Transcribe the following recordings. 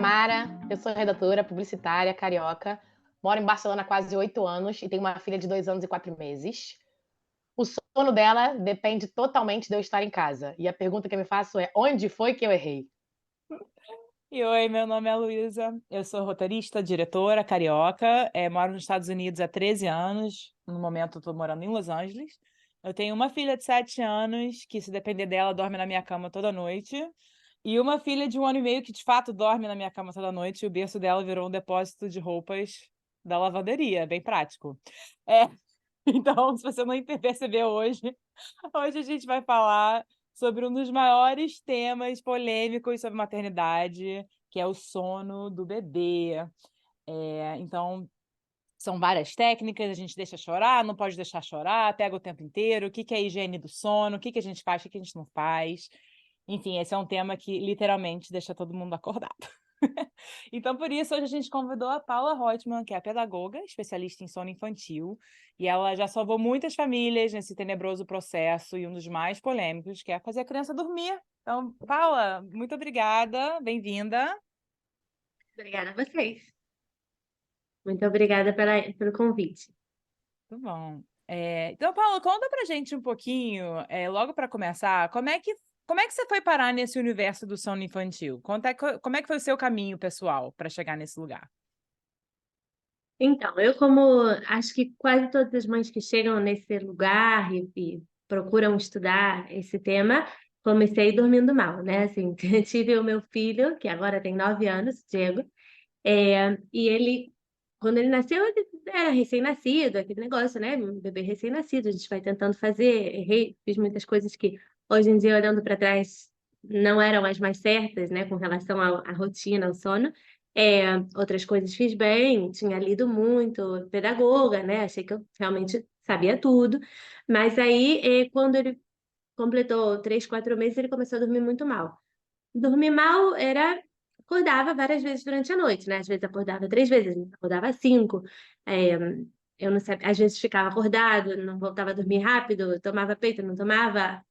Mara, eu sou redatora, publicitária, carioca, moro em Barcelona há quase 8 anos e tenho uma filha de 2 anos e 4 meses. O sono dela depende totalmente de eu estar em casa. E a pergunta que eu me faço é: onde foi que eu errei? E oi, meu nome é Luísa, eu sou roteirista, diretora, carioca, moro nos Estados Unidos há 13 anos, no momento estou morando em Los Angeles. Eu tenho uma filha de 7 anos, que se depender dela dorme na minha cama toda noite, e uma filha de 1 ano e meio que de fato dorme na minha cama toda noite, e o berço dela virou um depósito de roupas da lavanderia, bem prático. É, então se você não percebeu hoje a gente vai falar sobre um dos maiores temas polêmicos sobre maternidade, que é o sono do bebê. Então, são várias técnicas, a gente deixa chorar, não pode deixar chorar, pega o tempo inteiro, o que que é a higiene do sono, o que que a gente faz, o que que a gente não faz. Enfim, esse é um tema que literalmente deixa todo mundo acordado. Então, por isso, hoje a gente convidou a Paula Reutemann, que é pedagoga, especialista em sono infantil, e ela já salvou muitas famílias nesse tenebroso processo e um dos mais polêmicos, que é fazer a criança dormir. Então, Paula, muito obrigada, bem-vinda. Obrigada a vocês. Muito obrigada pelo convite. Muito bom. Então, Paula, conta pra gente um pouquinho, logo para começar, como é que você foi parar nesse universo do sono infantil? Como é que foi o seu caminho pessoal para chegar nesse lugar? Então, eu como acho que quase todas as mães que chegam nesse lugar e procuram estudar esse tema, comecei dormindo mal, né, assim, tive o meu filho, que agora tem 9 anos, Diego, e ele quando ele nasceu, ele era recém-nascido, aquele negócio, né, um bebê recém-nascido, a gente vai tentando fazer, errei, fiz muitas coisas que hoje em dia, olhando para trás, não eram as mais certas, né, com relação ao à rotina, ao sono. Outras coisas fiz bem, tinha lido muito, pedagoga, né, achei que eu realmente sabia tudo, mas aí, quando ele completou 3, 4 meses, ele começou a dormir muito mal. Dormir mal era acordava várias vezes durante a noite, né, às vezes acordava 3 vezes, às vezes acordava 5, eh, eu não sabe às vezes ficava acordado, não voltava a dormir rápido, tomava peito, não tomava,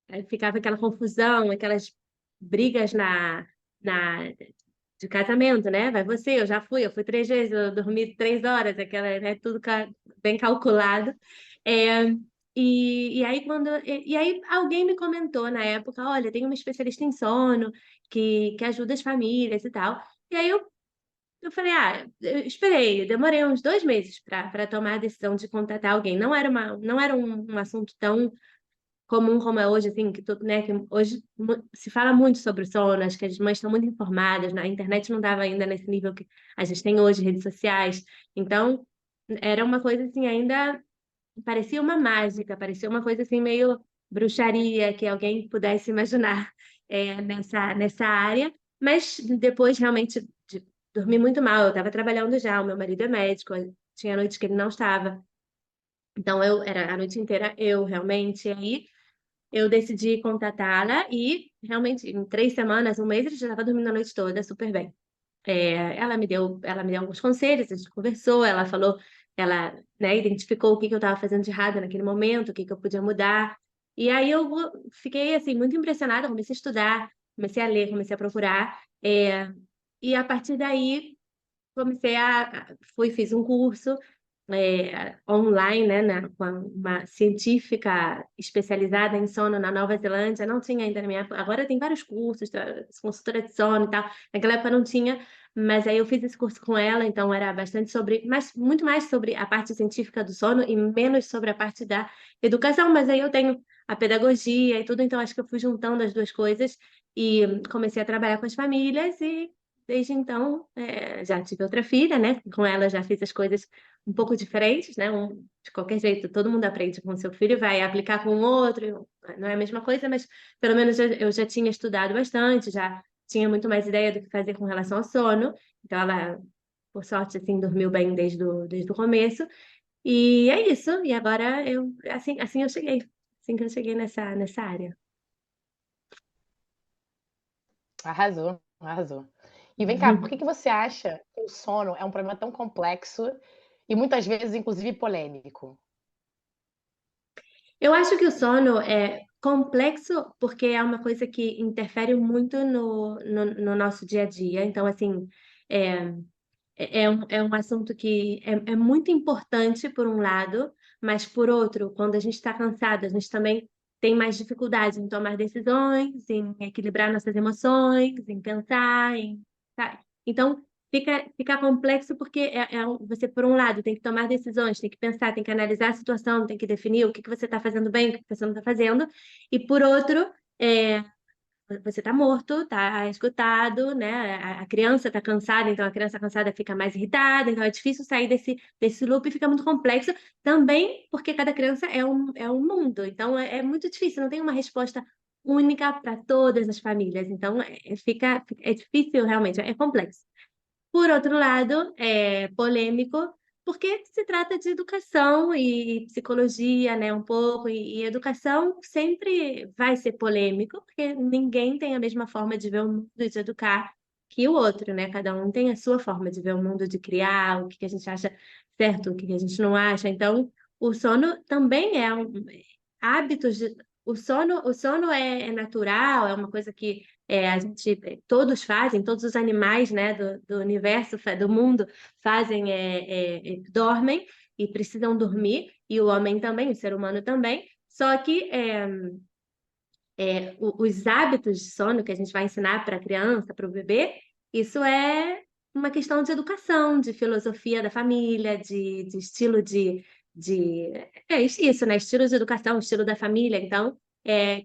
aí ficava aquela confusão, aquelas brigas na de casamento, né, vai você, eu fui 3 vezes, eu dormi 3 horas, aquela, né, tudo bem calculado. Eh, e aí aí alguém me comentou na época: "Olha, tem uma especialista em sono que ajuda as famílias e tal". E aí eu falei: "Ah", eu esperei, demorei uns 2 meses para tomar a decisão de contratar alguém, não era um assunto tão comum como é hoje, assim, que tudo, né, que hoje se fala muito sobre o sono, acho que as mães estão muito informadas, na internet não estava ainda nesse nível que a gente tem hoje, redes sociais, então era uma coisa, assim, ainda parecia uma mágica, parecia uma coisa, assim, meio bruxaria, que alguém pudesse imaginar, nessa área, mas depois realmente de dormir muito mal, eu estava trabalhando já, o meu marido é médico, tinha noites que ele não estava, então eu era a noite inteira eu realmente, aí eu decidi contatá-la e realmente em 3 semanas, um mês, ele já estava dormindo a noite toda super bem. Ela me deu alguns conselhos, a gente conversou, ela falou ela, né, identificou o que que eu estava fazendo de errado naquele momento, o que que eu podia mudar. E aí eu fiquei, assim, muito impressionada, comecei a estudar, comecei a ler, comecei a procurar, e a partir daí comecei a fiz um curso, online, né, com uma científica especializada em sono na Nova Zelândia, não tinha ainda na minha época, agora tem vários cursos, consultora de sono e tal, naquela época não tinha, mas aí eu fiz esse curso com ela, então era bastante sobre mas muito mais sobre a parte científica do sono e menos sobre a parte da educação, mas aí eu tenho a pedagogia e tudo, então acho que eu fui juntando as 2 coisas e comecei a trabalhar com as famílias e desde então, já tive outra filha, né, com ela já fiz as coisas um pouco diferentes, né, de qualquer jeito todo mundo aprende com seu filho, vai aplicar com o outro, não é a mesma coisa, mas pelo menos eu já tinha estudado bastante, já tinha muito mais ideia do que fazer com relação ao sono, então ela, por sorte, assim, dormiu bem desde o começo, e é isso, e agora eu assim eu cheguei, assim que eu cheguei nessa área. Arrasou, arrasou. E vem cá, por que que você acha que o sono é um problema tão complexo e muitas vezes, inclusive, polêmico? Eu acho que o sono é complexo porque é uma coisa que interfere muito no nosso dia a dia. Então, assim, é, é um assunto que é muito importante, por um lado, mas, por outro, quando a gente está cansado, a gente também tem mais dificuldade em tomar decisões, em equilibrar nossas emoções, em pensar, tá? Então, fica complexo porque você, por um lado, tem que tomar decisões, tem que pensar, tem que analisar a situação, tem que definir o que que você está fazendo bem, o que que você não está fazendo, e, por outro, é, você está morto, está esgotado, né? A criança está cansada, então a criança cansada fica mais irritada, então é difícil sair desse loop e fica muito complexo também, porque cada criança é um mundo, então é muito difícil, não tem uma resposta única para todas as famílias, então é difícil realmente, é complexo. Por outro lado, é polêmico, porque se trata de educação e psicologia, né, um pouco, e educação sempre vai ser polêmico, porque ninguém tem a mesma forma de ver o mundo e de educar que o outro, né? Cada um tem a sua forma de ver o mundo, de criar, o que que a gente acha certo, o que que a gente não acha. Então, o sono também hábitos de, o sono é natural, é uma coisa que a gente todos fazem, todos os animais, né, do universo, do mundo fazem, dormem e precisam dormir, e o homem também, o ser humano também. Só que os hábitos de sono que a gente vai ensinar para a criança, para o bebê, isso é uma questão de educação, de filosofia da família, de estilo de isso, né? Estilo de educação, estilo da família. Então,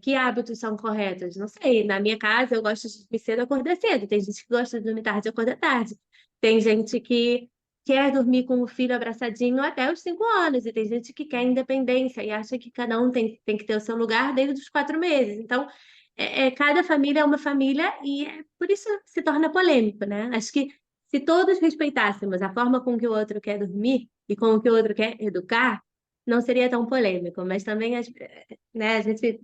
que hábitos são corretos? Não sei. Na minha casa, eu gosto de dormir cedo e acordar cedo. Tem gente que gosta de dormir tarde e acordar tarde. Tem gente que quer dormir com o filho abraçadinho até os 5 anos, e tem gente que quer independência e acha que cada um tem que ter o seu lugar desde os 4 meses. Então, cada família é uma família e por isso se torna polêmico, né? Acho que se todos respeitássemos a forma com que o outro quer dormir e com que o outro quer educar, não seria tão polêmico, mas também né, a gente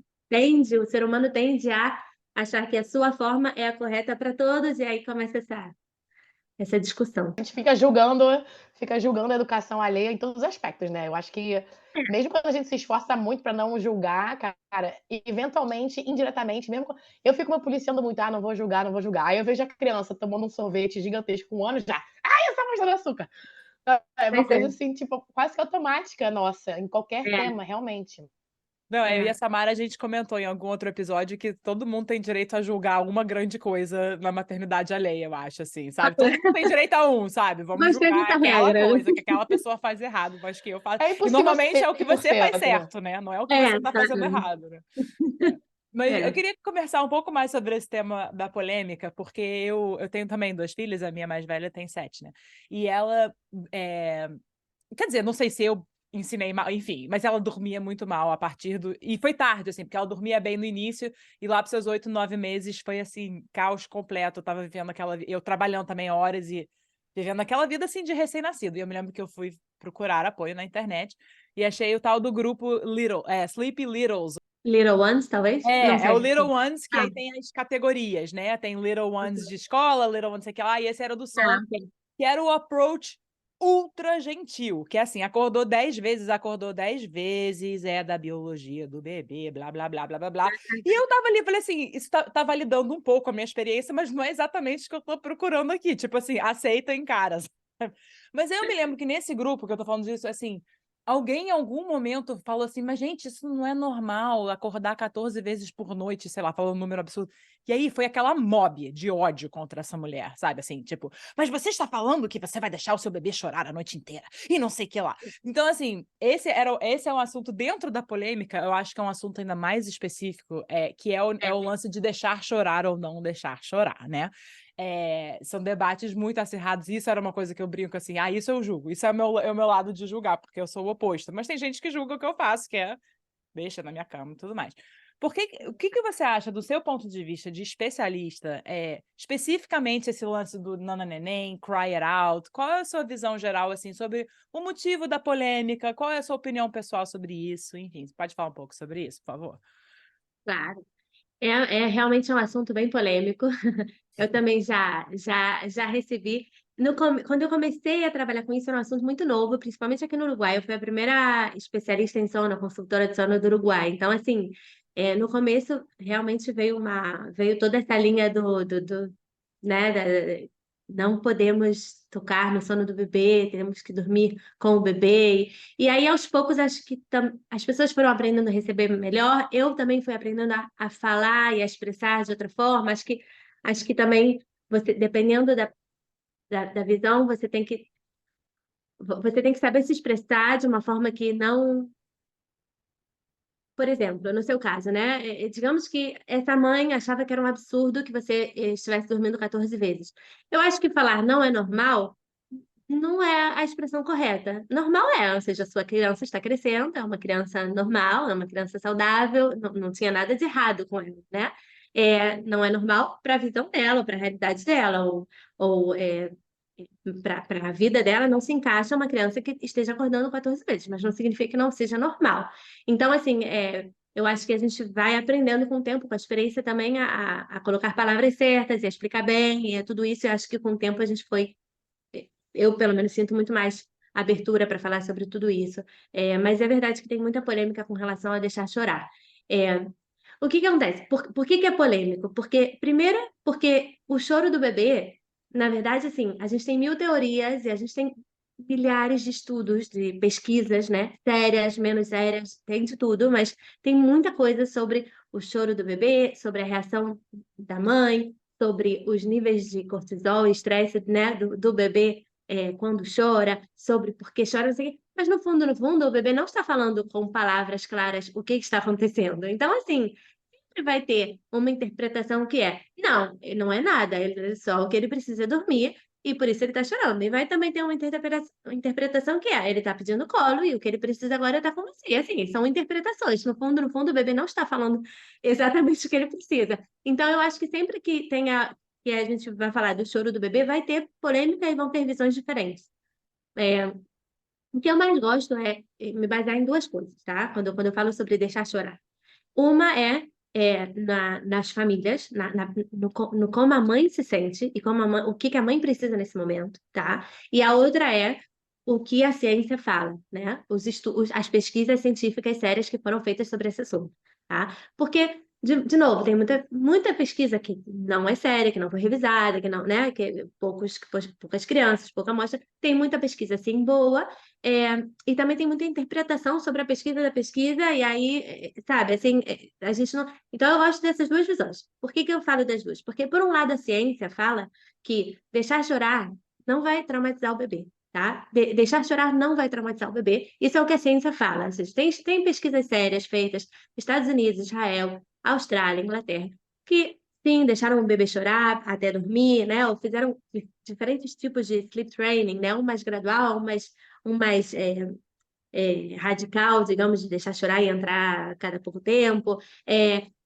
o ser humano tende a achar que a sua forma é a correta para todos, e aí começa essa discussão. A gente fica julgando a educação alheia em todos os aspectos, né? Eu acho que mesmo quando a gente se esforça muito para não julgar, cara, eventualmente, indiretamente, mesmo eu fico me policiando muito, não vou julgar, não vou julgar. Aí eu vejo a criança tomando um sorvete gigantesco com 1 ano já, essa moça de açúcar. É uma Pois é. coisa assim, tipo, quase que automática, nossa, em qualquer É, tema, realmente. Não, eu e a é. Samara, a gente comentou em algum outro episódio que todo mundo tem direito a julgar alguma grande coisa na maternidade alheia, eu acho, assim, sabe? Todo mundo tem direito a sabe? Vamos Gostei julgar dessa aquela regra. coisa que aquela pessoa faz errado, mas que eu faço. É E impossível normalmente ser é o que você faz 100%, né? certo, né? Não é o que você tá fazendo Claro. errado, né? Mas eu É. queria conversar um pouco mais sobre esse tema da polêmica, porque eu tenho também 2 filhas, a minha mais velha tem 7, né? E ela, quer dizer, não sei se eu ensinei mal, enfim, mas ela dormia muito mal a partir do... E foi tarde, assim, porque ela dormia bem no início, e lá para seus 8, 9 meses foi, assim, caos completo. Eu tava vivendo eu trabalhando também horas e vivendo aquela vida, assim, de recém-nascido. E eu me lembro que eu fui procurar apoio na internet e achei o tal do grupo Sleepy Littles. Little Ones, talvez? Não É o sei. Little Ones, que Ah, aí tem as categorias, né? Tem Little Ones de escola, Little Ones sei que lá, e esse era do sono, ok. que era o approach ultra gentil, que é assim, acordou 10 vezes, é da biologia do bebê, blá, blá, blá, blá, blá, blá. E eu tava ali, falei assim, isso tá validando um pouco a minha experiência, mas não é exatamente o que eu tô procurando aqui, tipo assim, aceita em cara. Mas aí eu me lembro que nesse grupo que eu tô falando disso, assim, alguém em algum momento falou assim, mas gente, isso não é normal, acordar 14 vezes por noite, sei lá, falando um número absurdo. E aí foi aquela mob de ódio contra essa mulher, sabe? Assim, tipo, mas você está falando que você vai deixar o seu bebê chorar a noite inteira e não sei o que lá. Então, assim, esse é um assunto dentro da polêmica, eu acho que é um assunto ainda mais específico, que é o lance de deixar chorar ou não deixar chorar, né? São debates muito acirrados. Isso era uma coisa que eu brinco assim, isso eu julgo. Isso é o meu lado de julgar, porque eu sou o oposto. Mas tem gente que julga o que eu faço, que é deixa na minha cama e tudo mais. O que você acha, do seu ponto de vista de especialista, especificamente esse lance do Nana Neném, Cry It Out? Qual é a sua visão geral, assim, sobre o motivo da polêmica? Qual é a sua opinião pessoal sobre isso? Enfim, você pode falar um pouco sobre isso, por favor? Claro. Realmente um assunto bem polêmico. Eu também já recebi. Quando eu comecei a trabalhar com isso, era um assunto muito novo, principalmente aqui no Uruguai. Eu fui a primeira especialista em sono, consultora de sono do Uruguai. Então, assim, no começo, realmente veio toda essa linha né, não podemos tocar no sono do bebê, temos que dormir com o bebê. E aí, aos poucos, acho que as pessoas foram aprendendo a receber melhor. Eu também fui aprendendo a falar e a expressar de outra forma. Acho que também, você, dependendo da visão, você tem que saber se expressar de uma forma que não. Por exemplo, no seu caso, né? Digamos que essa mãe achava que era um absurdo que você estivesse dormindo 14 vezes. Eu acho que falar não é normal não é a expressão correta. Normal é, ou seja, a sua criança está crescendo, é uma criança normal, é uma criança saudável, não tinha nada de errado com ela, né? Não é normal para a visão dela, para a realidade dela, ou para a vida dela, não se encaixa uma criança que esteja acordando 14 vezes, mas não significa que não seja normal. Então, assim, eu acho que a gente vai aprendendo com o tempo, com a experiência também, a colocar palavras certas e a explicar bem, e tudo isso, eu acho que com o tempo a gente foi. Eu, pelo menos, sinto muito mais abertura para falar sobre tudo isso. Mas é verdade que tem muita polêmica com relação a deixar chorar. É, o que que acontece? Por que que é polêmico? Primeiro, porque o choro do bebê, na verdade, assim, a gente tem mil teorias e a gente tem milhares de estudos, de pesquisas, né? Sérias, menos sérias, tem de tudo, mas tem muita coisa sobre o choro do bebê, sobre a reação da mãe, sobre os níveis de cortisol e estresse, né, do bebê quando chora, sobre por que chora, não sei o quê. Mas no fundo, o bebê não está falando com palavras claras o que está acontecendo. Então, assim, sempre vai ter uma interpretação que não é nada, ele só o que ele precisa é dormir e por isso ele está chorando. E vai também ter uma interpretação que ele está pedindo colo e o que ele precisa agora é estar com você. E, assim, são interpretações. No fundo, o bebê não está falando exatamente o que ele precisa. Então, eu acho que sempre que a gente vai falar do choro do bebê, vai ter polêmica e vão ter visões diferentes. É, o que eu mais gosto é me basear em duas coisas, tá? Quando eu falo sobre deixar chorar. Uma nas famílias, no como a mãe se sente e o que que a mãe precisa nesse momento, tá? E a outra é o que a ciência fala, né? As pesquisas científicas sérias que foram feitas sobre esse assunto, tá? Porque, de novo, tem muita pesquisa que não é séria, que não foi revisada, que não, né? Que poucas crianças, pouca amostra. Tem muita pesquisa, sim, boa, e também tem muita interpretação sobre a pesquisa da pesquisa, e aí, sabe, assim, a gente não. Então, eu gosto dessas duas visões. Por que que eu falo das duas? Porque, por um lado, a ciência fala que deixar chorar não vai traumatizar o bebê, tá? Deixar chorar não vai traumatizar o bebê. Isso é o que a ciência fala. Ou seja, tem pesquisas sérias feitas nos Estados Unidos, Israel, Austrália, Inglaterra, que. Sim, deixaram o bebê chorar até dormir, né? Ou fizeram diferentes tipos de sleep training, né? Um mais gradual, um mais radical, digamos, de deixar chorar e entrar a cada pouco tempo.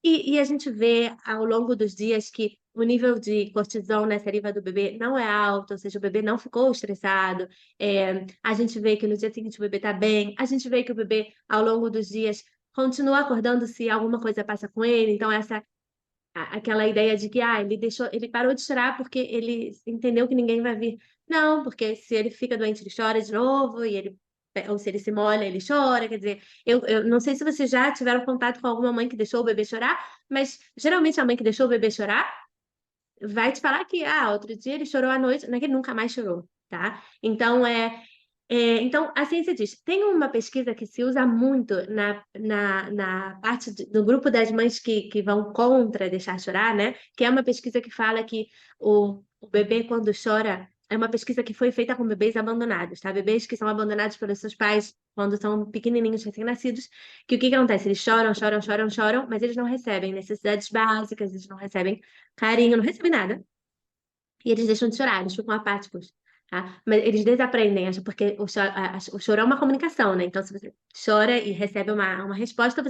E a gente vê ao longo dos dias que o nível de cortisol na saliva do bebê não é alto, ou seja, o bebê não ficou estressado. A gente vê que no dia seguinte o bebê está bem. A gente vê que o bebê, ao longo dos dias, continua acordando se alguma coisa passa com ele. Então, aquela ideia de que ele parou de chorar porque ele entendeu que ninguém vai vir. Não, porque se ele fica doente, ele chora de novo, ou se ele se molha, ele chora. Quer dizer, eu não sei se vocês já tiveram contato com alguma mãe que deixou o bebê chorar, mas geralmente a mãe que deixou o bebê chorar vai te falar que outro dia ele chorou à noite, não é que ele nunca mais chorou, tá? Então, a ciência diz, tem uma pesquisa que se usa muito na parte do grupo das mães que vão contra deixar chorar, né? Que é uma pesquisa que fala que o bebê, quando chora, é uma pesquisa que foi feita com bebês abandonados, tá? Bebês que são abandonados pelos seus pais quando são pequenininhos, recém-nascidos, que o que que acontece? Eles choram, choram, choram, choram, mas eles não recebem necessidades básicas, eles não recebem carinho, não recebem nada. E eles deixam de chorar, eles ficam apáticos, tá? Mas eles desaprendem, porque o choro é uma comunicação, né? Então, se você chora e recebe uma resposta,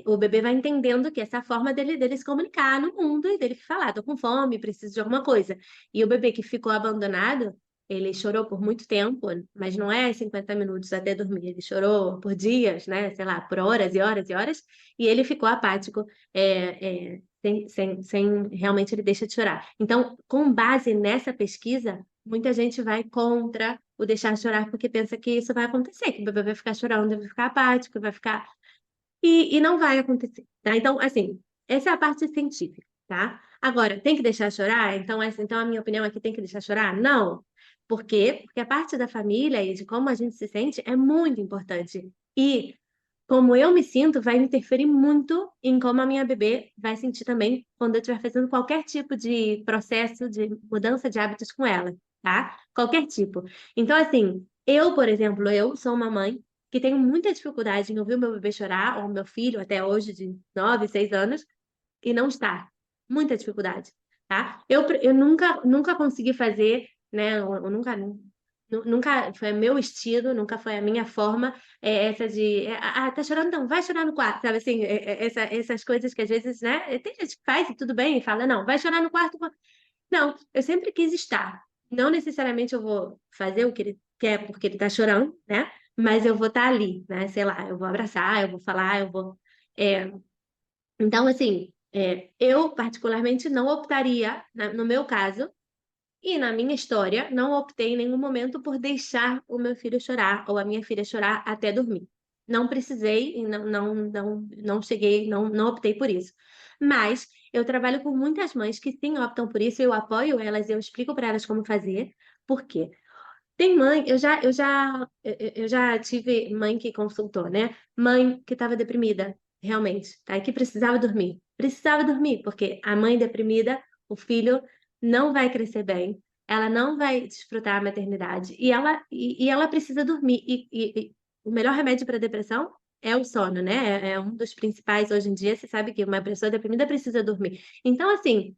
o bebê vai entendendo que essa é a forma dele se comunicar no mundo e dele falar, tô com fome, preciso de alguma coisa. E o bebê que ficou abandonado, ele chorou por muito tempo, mas não é 50 minutos até dormir, ele chorou por dias, né? Sei lá, por horas e horas e horas, e ele ficou apático, realmente ele deixa de chorar. Então, com base nessa pesquisa, muita gente vai contra o deixar chorar porque pensa que isso vai acontecer, que o bebê vai ficar chorando, vai ficar apático, vai ficar e não vai acontecer, tá? Então, assim, essa é a parte científica, tá? Agora, tem que deixar chorar? Então a minha opinião é que tem que deixar chorar? Não. Por quê? Porque a parte da família e de como a gente se sente é muito importante. E como eu me sinto vai interferir muito em como a minha bebê vai sentir também quando eu estiver fazendo qualquer tipo de processo de mudança de hábitos com ela, tá? Qualquer tipo. Então, assim, eu, por exemplo, eu sou uma mãe que tenho muita dificuldade em ouvir o meu bebê chorar, ou meu filho, até hoje, de 9, 6 anos, e não estar. Muita dificuldade, tá? Eu nunca consegui fazer, né? Eu nunca foi meu estilo, nunca foi a minha forma, essa de, tá chorando, então vai chorar no quarto, sabe assim, essas coisas que às vezes, né? Tem gente que faz e tudo bem, e fala, não, vai chorar no quarto. Não, eu sempre quis estar. Não necessariamente eu vou fazer o que ele quer porque ele está chorando, né? Mas eu vou estar ali, né? Sei lá, eu vou abraçar, eu vou falar, eu vou. é, Então, assim, eu particularmente não optaria, no meu caso, e na minha história, não optei em nenhum momento por deixar o meu filho chorar ou a minha filha chorar até dormir. Não precisei e não cheguei, não optei por isso. Mas eu trabalho com muitas mães que sim optam por isso, eu apoio elas, eu explico para elas como fazer. Por quê? Tem mãe, eu já tive mãe que consultou, né? Mãe que estava deprimida, realmente, tá? E que precisava dormir. Precisava dormir, porque a mãe deprimida, o filho não vai crescer bem, ela não vai desfrutar a maternidade e ela precisa dormir. E o melhor remédio para depressão é o sono, né? É um dos principais hoje em dia. Você sabe que uma pessoa deprimida precisa dormir. Então, assim,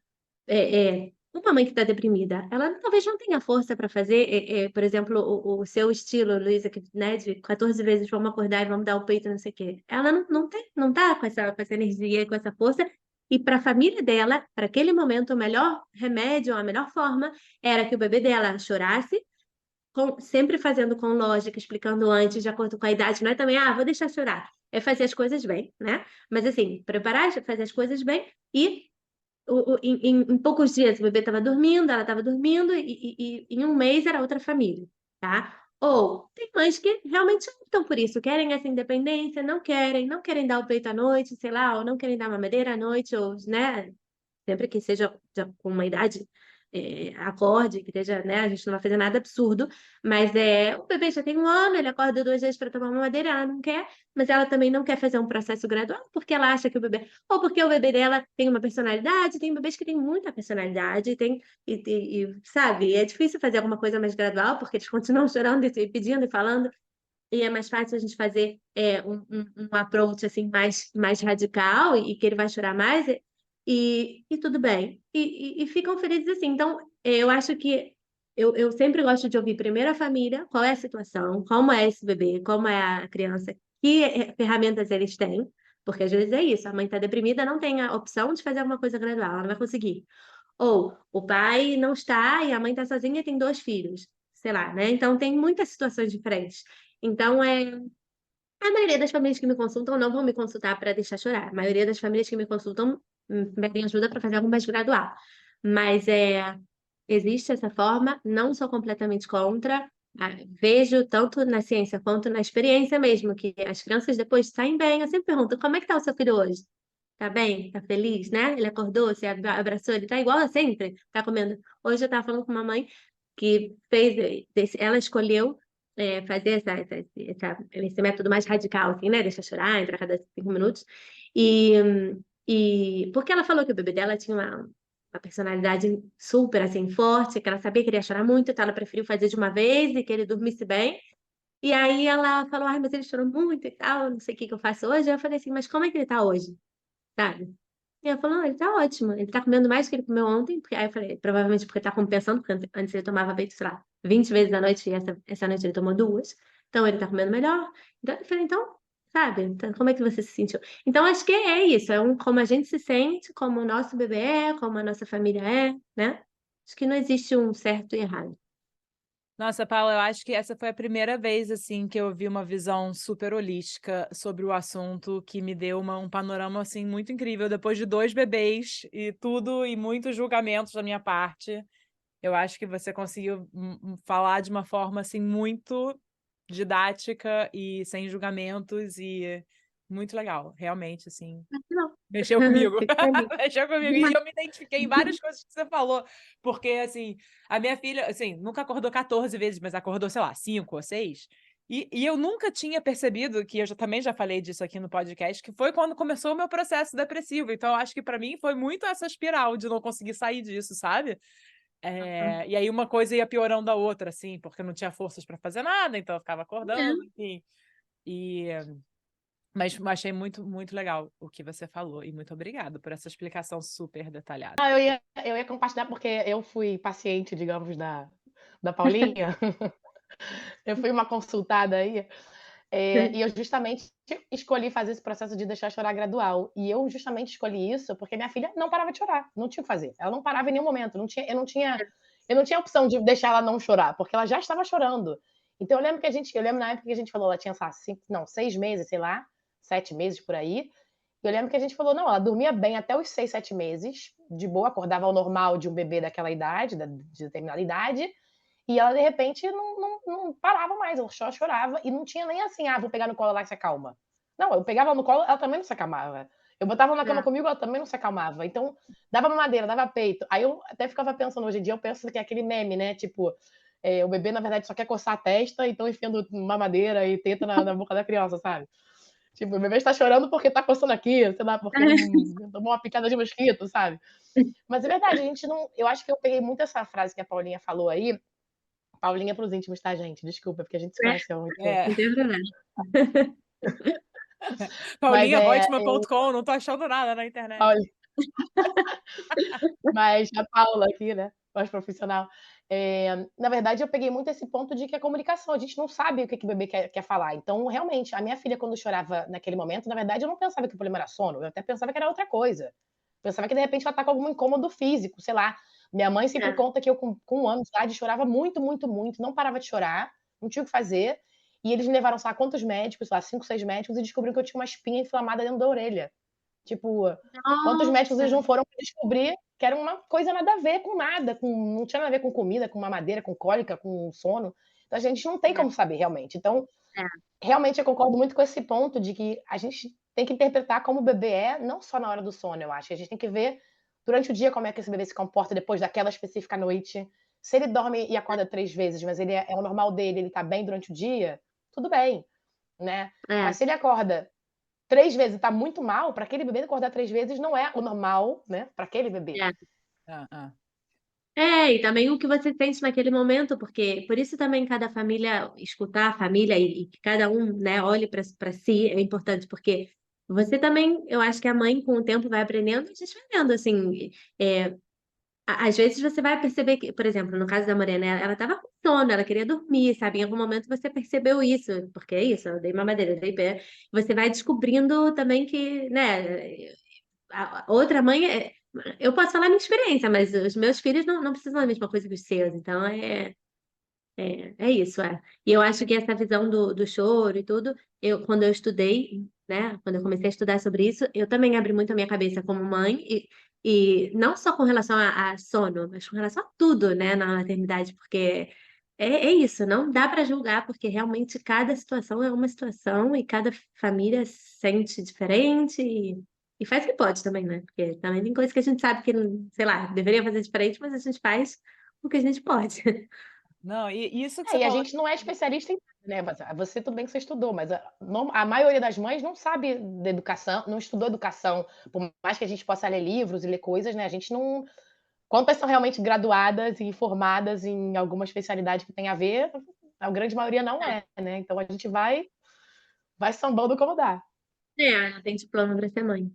uma mãe que está deprimida, ela talvez não tenha força para fazer, por exemplo, o seu estilo, Luísa, que, né, de 14 vezes vamos acordar e vamos dar o peito, não sei o quê. Ela não tá com essa energia, com essa força. E para a família dela, para aquele momento, o melhor remédio, a melhor forma era que o bebê dela chorasse, sempre fazendo com lógica, explicando antes, de acordo com a idade. Não é também, vou deixar chorar. É fazer as coisas bem, né? Mas assim, preparar, fazer as coisas bem e em poucos dias o bebê estava dormindo, ela estava dormindo, e em um mês era outra família, tá? Ou tem mães que realmente optam por isso, querem essa independência, não querem dar o peito à noite, sei lá, ou não querem dar mamadeira à noite, ou, né, sempre que seja já com uma idade acorde, que esteja, né, a gente não vai fazer nada absurdo, mas o bebê já tem 1 ano, ele acorda 2 vezes para tomar mamadeira, ela não quer, mas ela também não quer fazer um processo gradual, porque ela acha que o bebê, ou porque o bebê dela tem uma personalidade, tem bebês que têm muita personalidade, sabe, é difícil fazer alguma coisa mais gradual, porque eles continuam chorando e pedindo e falando, e é mais fácil a gente fazer um approach assim mais radical e que ele vai chorar mais e tudo bem. E ficam felizes assim. Então, eu acho que eu sempre gosto de ouvir primeiro a família, qual é a situação, como é esse bebê, como é a criança, que ferramentas eles têm, porque às vezes é isso, a mãe está deprimida, não tem a opção de fazer alguma coisa gradual, ela não vai conseguir. Ou o pai não está e a mãe está sozinha e tem 2 filhos, sei lá, né? Então tem muitas situações diferentes. Então, a maioria das famílias que me consultam não vão me consultar para deixar chorar. A maioria das famílias que me consultam pedem ajuda para fazer algo mais gradual. Mas existe essa forma, não sou completamente contra. Vejo tanto na ciência quanto na experiência mesmo, que as crianças depois saem bem. Eu sempre pergunto, como é que está o seu filho hoje? Tá bem? Tá feliz, né? Ele acordou, você abraçou, ele tá igual a sempre, tá comendo. Hoje eu estava falando com uma mãe que ela escolheu fazer esse método mais radical, assim, né? Deixa chorar, entra a cada 5 minutos. E, e porque ela falou que o bebê dela tinha uma personalidade super, assim, forte, que ela sabia que ele ia chorar muito, então ela preferiu fazer de uma vez e que ele dormisse bem. E aí ela falou, ai, mas ele chorou muito e tal, não sei o que que eu faço hoje. Eu falei assim, mas como é que ele tá hoje? Sabe? E ela falou, não, ele tá ótimo, ele tá comendo mais do que ele comeu ontem, porque aí eu falei, provavelmente porque tá compensando, porque antes ele tomava peito, sei lá, 20 vezes à noite, e essa noite ele tomou 2, então ele tá comendo melhor. Então eu falei, então, sabe, então, como é que você se sentiu? Então acho que é isso, como a gente se sente, como o nosso bebê é, como a nossa família é, né? Acho que não existe um certo e errado. Nossa, Paula, eu acho que essa foi a primeira vez, assim, que eu vi uma visão super holística sobre o assunto, que me deu um panorama, assim, muito incrível, depois de 2 bebês e tudo, e muitos julgamentos da minha parte. Eu acho que você conseguiu falar de uma forma, assim, muito didática e sem julgamentos e muito legal, realmente, assim. Não, Mexeu comigo. fico feliz. Mexeu comigo. E eu me identifiquei em várias coisas que você falou. Porque, assim, a minha filha, assim, nunca acordou 14 vezes, mas acordou, sei lá, 5 ou 6. E eu nunca tinha percebido, que eu também já falei disso aqui no podcast, que foi quando começou o meu processo depressivo. Então, eu acho que para mim foi muito essa espiral de não conseguir sair disso, sabe? E aí uma coisa ia piorando a outra, assim, porque eu não tinha forças para fazer nada, então eu ficava acordando, enfim. Mas achei muito, muito legal o que você falou. E muito obrigada por essa explicação super detalhada. Eu ia compartilhar porque eu fui paciente, digamos, da Paulinha. Eu fui uma consultada aí. E eu justamente escolhi fazer esse processo de deixar chorar gradual. E eu justamente escolhi isso porque minha filha não parava de chorar. Não tinha o que fazer. Ela não parava em nenhum momento. Eu não tinha opção de deixar ela não chorar, porque ela já estava chorando. Então eu lembro na época que a gente falou, ela tinha, sei lá, 6 meses, sei lá, 7 meses por aí. Eu lembro que a gente falou, não, ela dormia bem até os 6, 7 meses, de boa, acordava ao normal de um bebê daquela idade, de determinada idade, e ela, de repente, não parava mais, ela só chorava, e não tinha nem assim, vou pegar no colo lá e se acalma. Não, eu pegava ela no colo, ela também não se acalmava. Eu botava ela na cama comigo, ela também não se acalmava. Então, dava mamadeira, dava peito. Aí eu até ficava pensando, hoje em dia, eu penso que é aquele meme, né? Tipo, o bebê, na verdade, só quer coçar a testa, então enfiando mamadeira e teta na boca da criança, sabe? Tipo, o bebê está chorando porque está coçando aqui, sei lá, porque tomou uma picada de mosquito, sabe? Mas é verdade, a gente não. Eu acho que eu peguei muito essa frase que a Paulinha falou aí. Paulinha para os íntimos, tá, gente? Desculpa, porque a gente se conheceu há muito tempo. Não tem problema. Mas Paulinha.com, não tô achando nada na internet. Paulinha. Mas a Paula aqui, né? Mais profissional. Na verdade, eu peguei muito esse ponto de que a comunicação, a gente não sabe o que o bebê quer falar. Então, realmente, a minha filha, quando chorava naquele momento, na verdade, eu não pensava que o problema era sono, eu até pensava que era outra coisa. Pensava que, de repente, ela tá com algum incômodo físico, sei lá. Minha mãe sempre conta que eu, com 1 ano de idade, chorava muito, muito, muito, não parava de chorar, não tinha o que fazer. E eles me levaram, sei lá, quantos médicos, sei lá, 5, 6 médicos, e descobriram que eu tinha uma espinha inflamada dentro da orelha. Tipo, quantos médicos eles Nossa, não foram para descobrir que era uma coisa nada a ver com nada, não tinha nada a ver com comida, com mamadeira, com cólica, com sono. Então a gente não tem como saber realmente. Então, realmente eu concordo muito com esse ponto de que a gente tem que interpretar como o bebê é, não só na hora do sono, eu acho. A gente tem que ver durante o dia como é que esse bebê se comporta depois daquela específica noite. Se ele dorme e acorda 3 vezes, mas ele é o normal dele, ele tá bem durante o dia, tudo bem, né? Mas se ele acorda 3 vezes e tá muito mal, para aquele bebê acordar 3 vezes não é o normal, né? Para aquele bebê. e também o que você sente naquele momento, porque por isso também cada família, escutar a família e que cada um, né, olhe para si é importante, porque você também, eu acho que a mãe com o tempo vai aprendendo e a gente vai vendo, assim, às vezes você vai perceber que, por exemplo, no caso da Morena, ela estava com sono, ela queria dormir, sabe? Em algum momento você percebeu isso, porque é isso, eu dei mamadeira, eu dei pé. Você vai descobrindo também que, né, a outra mãe, eu posso falar a minha experiência, mas os meus filhos não precisam da mesma coisa que os seus, então é isso, é. E eu acho que essa visão do choro e tudo, quando eu estudei, né, quando eu comecei a estudar sobre isso, eu também abri muito a minha cabeça como mãe, e não só com relação a sono, mas com relação a tudo, né, na maternidade, porque é isso, não dá para julgar, porque realmente cada situação é uma situação e cada família sente diferente e faz o que pode também, né? Porque também tem coisas que a gente sabe que, sei lá, deveria fazer diferente, mas a gente faz o que a gente pode. Não, e isso que você E a falou. gente não é especialista em nada, né? Você tudo bem que você estudou, mas a maioria das mães não sabe da educação, não estudou educação. Por mais que a gente possa ler livros e ler coisas, né? A gente não. Quantas são realmente graduadas e formadas em alguma especialidade que tem a ver? A grande maioria não é, né? Então a gente vai sambando como dá. Ela tem diploma para ser mãe.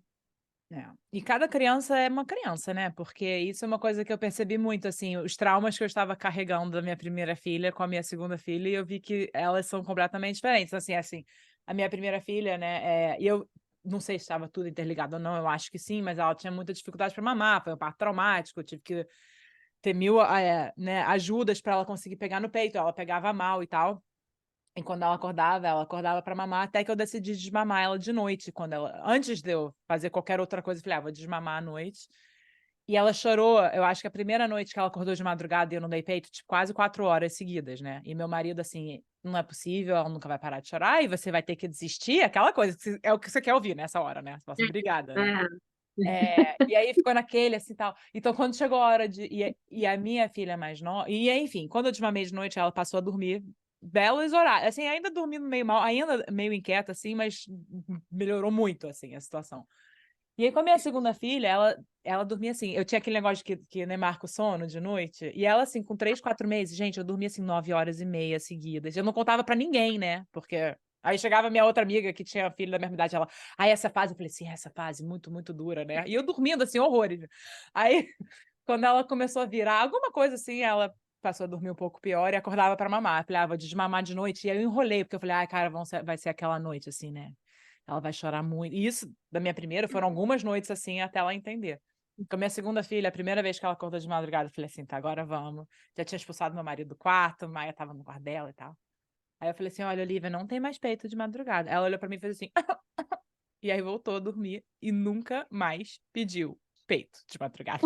E cada criança é uma criança, né? Porque isso é uma coisa que eu percebi muito, assim, os traumas que eu estava carregando da minha primeira filha com a minha segunda filha, e eu vi que elas são completamente diferentes. Assim, a minha primeira filha, né? E eu não sei se estava tudo interligado ou não, eu acho que sim, mas ela tinha muita dificuldade para mamar, foi um parto traumático, eu tive que ter mil, né, ajudas para ela conseguir pegar no peito, ela pegava mal e tal. E quando ela acordava para mamar, até que eu decidi desmamar ela de noite, antes de eu fazer qualquer outra coisa, eu falei, vou desmamar à noite. E ela chorou, eu acho que a primeira noite que ela acordou de madrugada e eu não dei peito, tipo, quase 4 horas seguidas, né? E meu marido, assim, não é possível, ela nunca vai parar de chorar e você vai ter que desistir, aquela coisa, é o que você quer ouvir nessa hora, né? Você fala assim, obrigada, né? E aí ficou naquele, assim, tal. Então, quando chegou a hora de... E a minha filha mais nova... E, enfim, quando eu desmamei de noite, ela passou a dormir belos horários. Assim, ainda dormindo meio mal, ainda meio inquieta, assim, mas melhorou muito, assim, a situação. E aí, com a minha segunda filha, ela dormia assim. Eu tinha aquele negócio que né, marca o sono de noite. E ela, assim, com 3, 4 meses, gente, eu dormia assim 9 horas e meia seguidas. Eu não contava pra ninguém, né? Porque aí chegava minha outra amiga que tinha filho da mesma idade, ela, essa fase, eu falei assim, essa fase muito, muito dura, né? E eu dormindo assim, horrores. Aí, quando ela começou a virar alguma coisa assim, ela passou a dormir um pouco pior e acordava pra mamar. Eu falei, vou desmamar de noite. E aí eu enrolei, porque eu falei, cara, vai ser aquela noite, assim, né? Ela vai chorar muito. E isso, da minha primeira, foram algumas noites assim, até ela entender. Com a minha segunda filha, a primeira vez que ela acordou de madrugada, eu falei assim, tá, agora vamos. Já tinha expulsado meu marido do quarto, Maia tava no quarto dela e tal. Aí eu falei assim, olha, Olivia, não tem mais peito de madrugada. Ela olhou pra mim e fez assim, e aí voltou a dormir e nunca mais pediu peito de madrugada.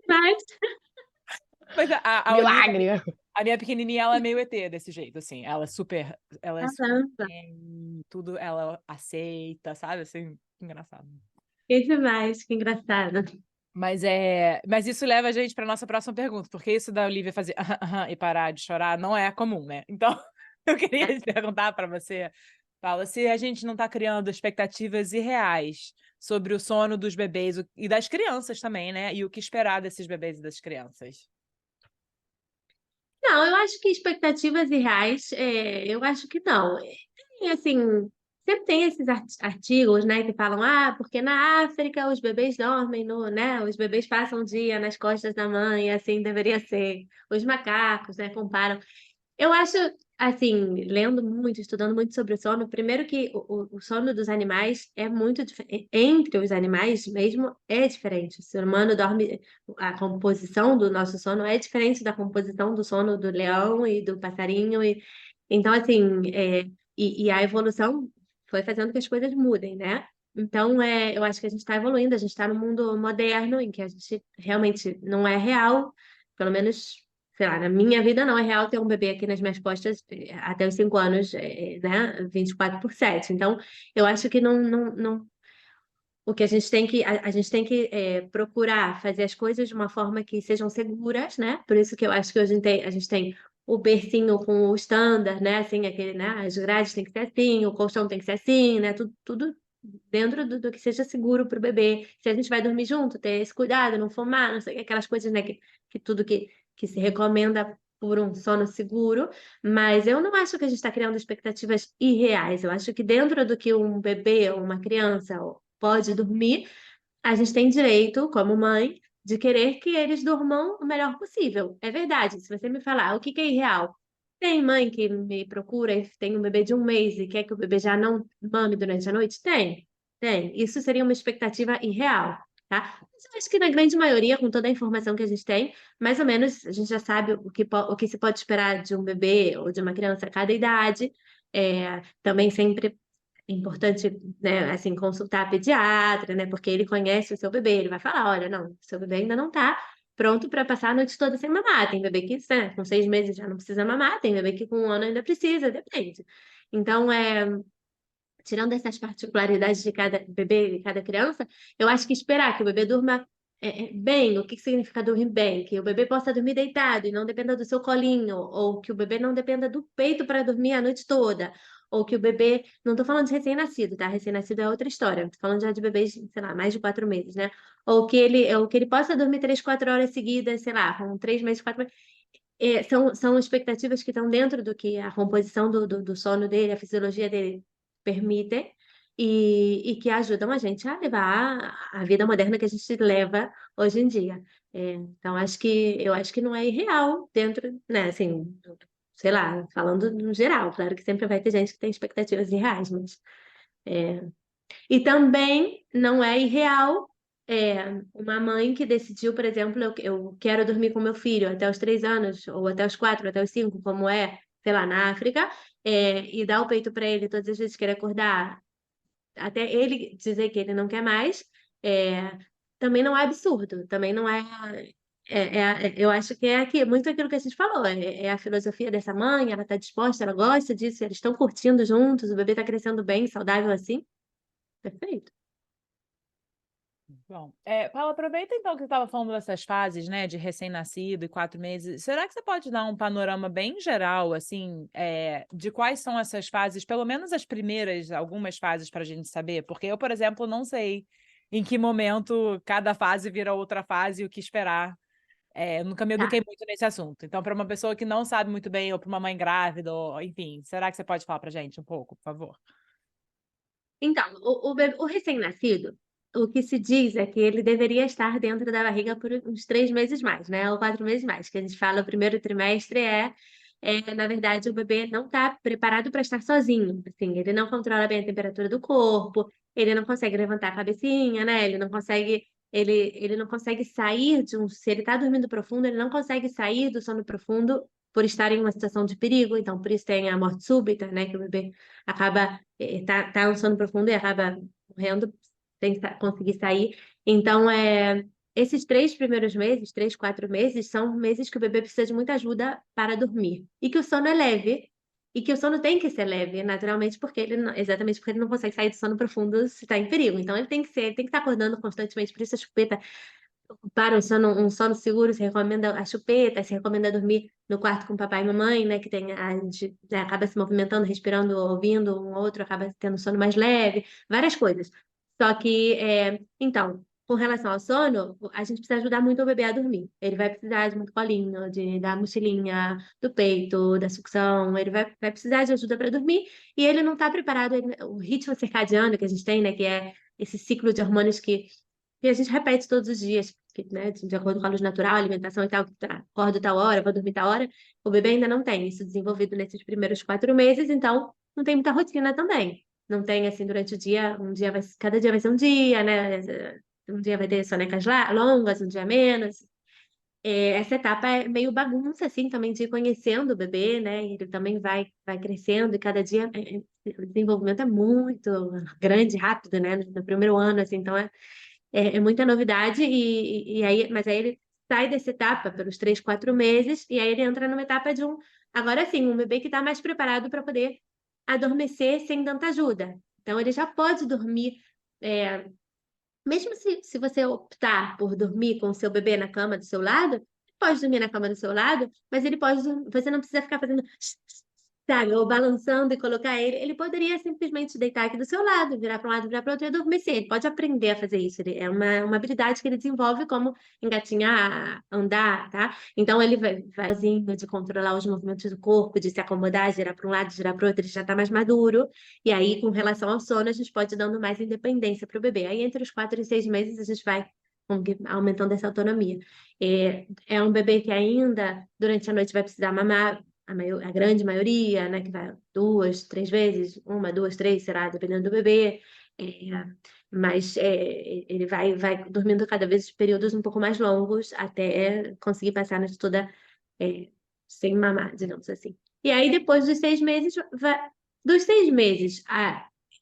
Mas, Mas a Olivia, Milagre! a minha pequenininha, ela é meio ET desse jeito, assim. Ela é super caramba, tudo ela aceita, sabe? Assim, engraçado. que demais, que engraçado. Mas isso leva a gente para nossa próxima pergunta, porque isso da Olivia fazer e parar de chorar não é comum, né? Então, eu queria te perguntar para você, Paula, se a gente não está criando expectativas irreais sobre o sono dos bebês e das crianças também, né? E o que esperar desses bebês e das crianças. Não, eu acho que expectativas irreais, eu acho que não. Tem, assim, sempre tem esses artigos, né, que falam, porque na África os bebês dormem né, os bebês passam o dia nas costas da mãe, assim deveria ser. Os macacos, né, comparam. Eu acho, assim, lendo muito, estudando muito sobre o sono, primeiro que o sono dos animais é muito diferente, entre os animais mesmo é diferente. O ser humano dorme, a composição do nosso sono é diferente da composição do sono do leão e do passarinho. Então, assim, e a evolução foi fazendo que as coisas mudem, né? Então, eu acho que a gente está evoluindo, a gente está no mundo moderno, em que a gente realmente não é real, pelo menos sei lá, na minha vida não é real ter um bebê aqui nas minhas costas até os 5 anos, né? 24/7. Então, eu acho que não. O que a gente tem que, a gente tem que procurar fazer as coisas de uma forma que sejam seguras, né? Por isso que eu acho que hoje a gente tem o bercinho com o standard, né? Assim, aquele, né? As grades têm que ser assim, o colchão tem que ser assim, né? Tudo dentro do que seja seguro para o bebê. Se a gente vai dormir junto, ter esse cuidado, não fumar, não sei, aquelas coisas, né? Que tudo que se recomenda por um sono seguro, mas eu não acho que a gente está criando expectativas irreais. Eu acho que dentro do que um bebê ou uma criança pode dormir, a gente tem direito, como mãe, de querer que eles durmam o melhor possível. É verdade. Se você me falar o que é irreal, tem mãe que me procura e tem um bebê de 1 mês e quer que o bebê já não mame durante a noite? Tem, tem. Isso seria uma expectativa irreal, tá? Mas eu acho que na grande maioria, com toda a informação que a gente tem, mais ou menos a gente já sabe o que se pode esperar de um bebê ou de uma criança a cada idade. Também sempre é importante, né, assim, consultar a pediatra, né, porque ele conhece o seu bebê, ele vai falar, olha, não, seu bebê ainda não está pronto para passar a noite toda sem mamar. Tem bebê que, né, com 6 meses já não precisa mamar, tem bebê que com 1 ano ainda precisa, depende. Então, tirando essas particularidades de cada bebê, de cada criança, eu acho que esperar que o bebê durma bem, o que significa dormir bem? Que o bebê possa dormir deitado e não dependa do seu colinho, ou que o bebê não dependa do peito para dormir a noite toda, ou que o bebê, não estou falando de recém-nascido, tá? Recém-nascido é outra história, estou falando já de bebês, sei lá, mais de 4 meses, né? Ou que ele possa dormir 3, 4 horas seguidas, sei lá, com 3 meses, 4 meses. São expectativas que estão dentro do que a composição do sono dele, a fisiologia dele permitem e que ajudam a gente a levar a vida moderna que a gente leva hoje em dia. Então, eu acho que não é irreal dentro, né, assim, sei lá, falando no geral, claro que sempre vai ter gente que tem expectativas irreais, mas e também não é irreal uma mãe que decidiu, por exemplo, eu quero dormir com meu filho até os 3 anos, ou até os 4, até os 5, como sei lá, na África, e dar o peito para ele todas as vezes que ele acordar, até ele dizer que ele não quer mais, também não é absurdo, também não é. Eu acho que é aqui, muito aquilo que a gente falou, é a filosofia dessa mãe, ela está disposta, ela gosta disso, eles estão curtindo juntos, o bebê está crescendo bem, saudável assim. Perfeito. Bom, Paula, aproveita então que você estava falando dessas fases, né, de recém-nascido e 4 meses. Será que você pode dar um panorama bem geral, assim, de quais são essas fases, pelo menos as primeiras, algumas fases para a gente saber? Porque eu, por exemplo, não sei em que momento cada fase vira outra fase e o que esperar. Eu nunca me Tá. eduquei muito nesse assunto. Então, para uma pessoa que não sabe muito bem, ou para uma mãe grávida, ou, enfim, será que você pode falar para a gente um pouco, por favor? Então, o recém-nascido, o que se diz é que ele deveria estar dentro da barriga por uns 3 meses mais, né? Ou 4 meses mais, que a gente fala o primeiro trimestre na verdade, o bebê não está preparado para estar sozinho. Assim, ele não controla bem a temperatura do corpo, ele não consegue levantar a cabecinha, né? Ele não consegue sair se ele está dormindo profundo, ele não consegue sair do sono profundo por estar em uma situação de perigo. Então, por isso tem a morte súbita, né? Que o bebê acaba tá no sono profundo e acaba morrendo sem conseguir sair. Então, esses 3 primeiros meses, 3, 4 meses, são meses que o bebê precisa de muita ajuda para dormir. E que o sono é leve, e que o sono tem que ser leve, naturalmente, exatamente porque ele não consegue sair do sono profundo se está em perigo. Então, ele tem que estar acordando constantemente, por isso a chupeta para um sono seguro, se recomenda a chupeta, se recomenda dormir no quarto com papai e mamãe, né? Que a gente, né, acaba se movimentando, respirando, ouvindo um outro, acaba tendo sono mais leve, várias coisas. Só que, então, com relação ao sono, a gente precisa ajudar muito o bebê a dormir. Ele vai precisar de muito colinho, da mochilinha, do peito, da sucção, ele vai precisar de ajuda para dormir e ele não está preparado. O ritmo circadiano que a gente tem, né? Que é esse ciclo de hormônios que a gente repete todos os dias, né, de acordo com a luz natural, alimentação e tal, acordo tal hora, vou dormir tal hora, o bebê ainda não tem isso desenvolvido nesses primeiros 4 meses, então não tem muita rotina também. Não tem assim durante o dia, cada dia vai ser um dia, né? Um dia vai ter sonecas longas, um dia menos. Essa etapa é meio bagunça, assim, também de ir conhecendo o bebê, né? Ele também vai crescendo e cada dia o desenvolvimento é muito grande, rápido, né? No primeiro ano, assim, então é muita novidade, mas aí ele sai dessa etapa pelos 3, 4 meses, e aí ele entra numa etapa agora sim, um bebê que está mais preparado para poder adormecer sem tanta ajuda. Então, ele já pode dormir, é, mesmo se você optar por dormir com o seu bebê na cama do seu lado, pode dormir na cama do seu lado, mas você não precisa ficar fazendo sabe, ou balançando e colocar ele poderia simplesmente deitar aqui do seu lado, virar para um lado, virar para o outro e adormecer. Ele pode aprender a fazer isso. É uma habilidade que ele desenvolve como engatinhar, andar, tá? Então ele vai sozinho de controlar os movimentos do corpo, de se acomodar, girar para um lado, girar para o outro, ele já está mais maduro. E aí, com relação ao sono, a gente pode ir dando mais independência para o bebê. Aí, entre os 4 e 6 meses, a gente vai aumentando essa autonomia. É um bebê que ainda, durante a noite, vai precisar mamar a grande maioria, né, que vai 2, 3 vezes, 1, 2, 3, será, dependendo do bebê, é, mas ele vai dormindo cada vez períodos um pouco mais longos até conseguir passar a noite toda sem mamar, digamos assim. E aí, depois dos 6 meses, dos 6 meses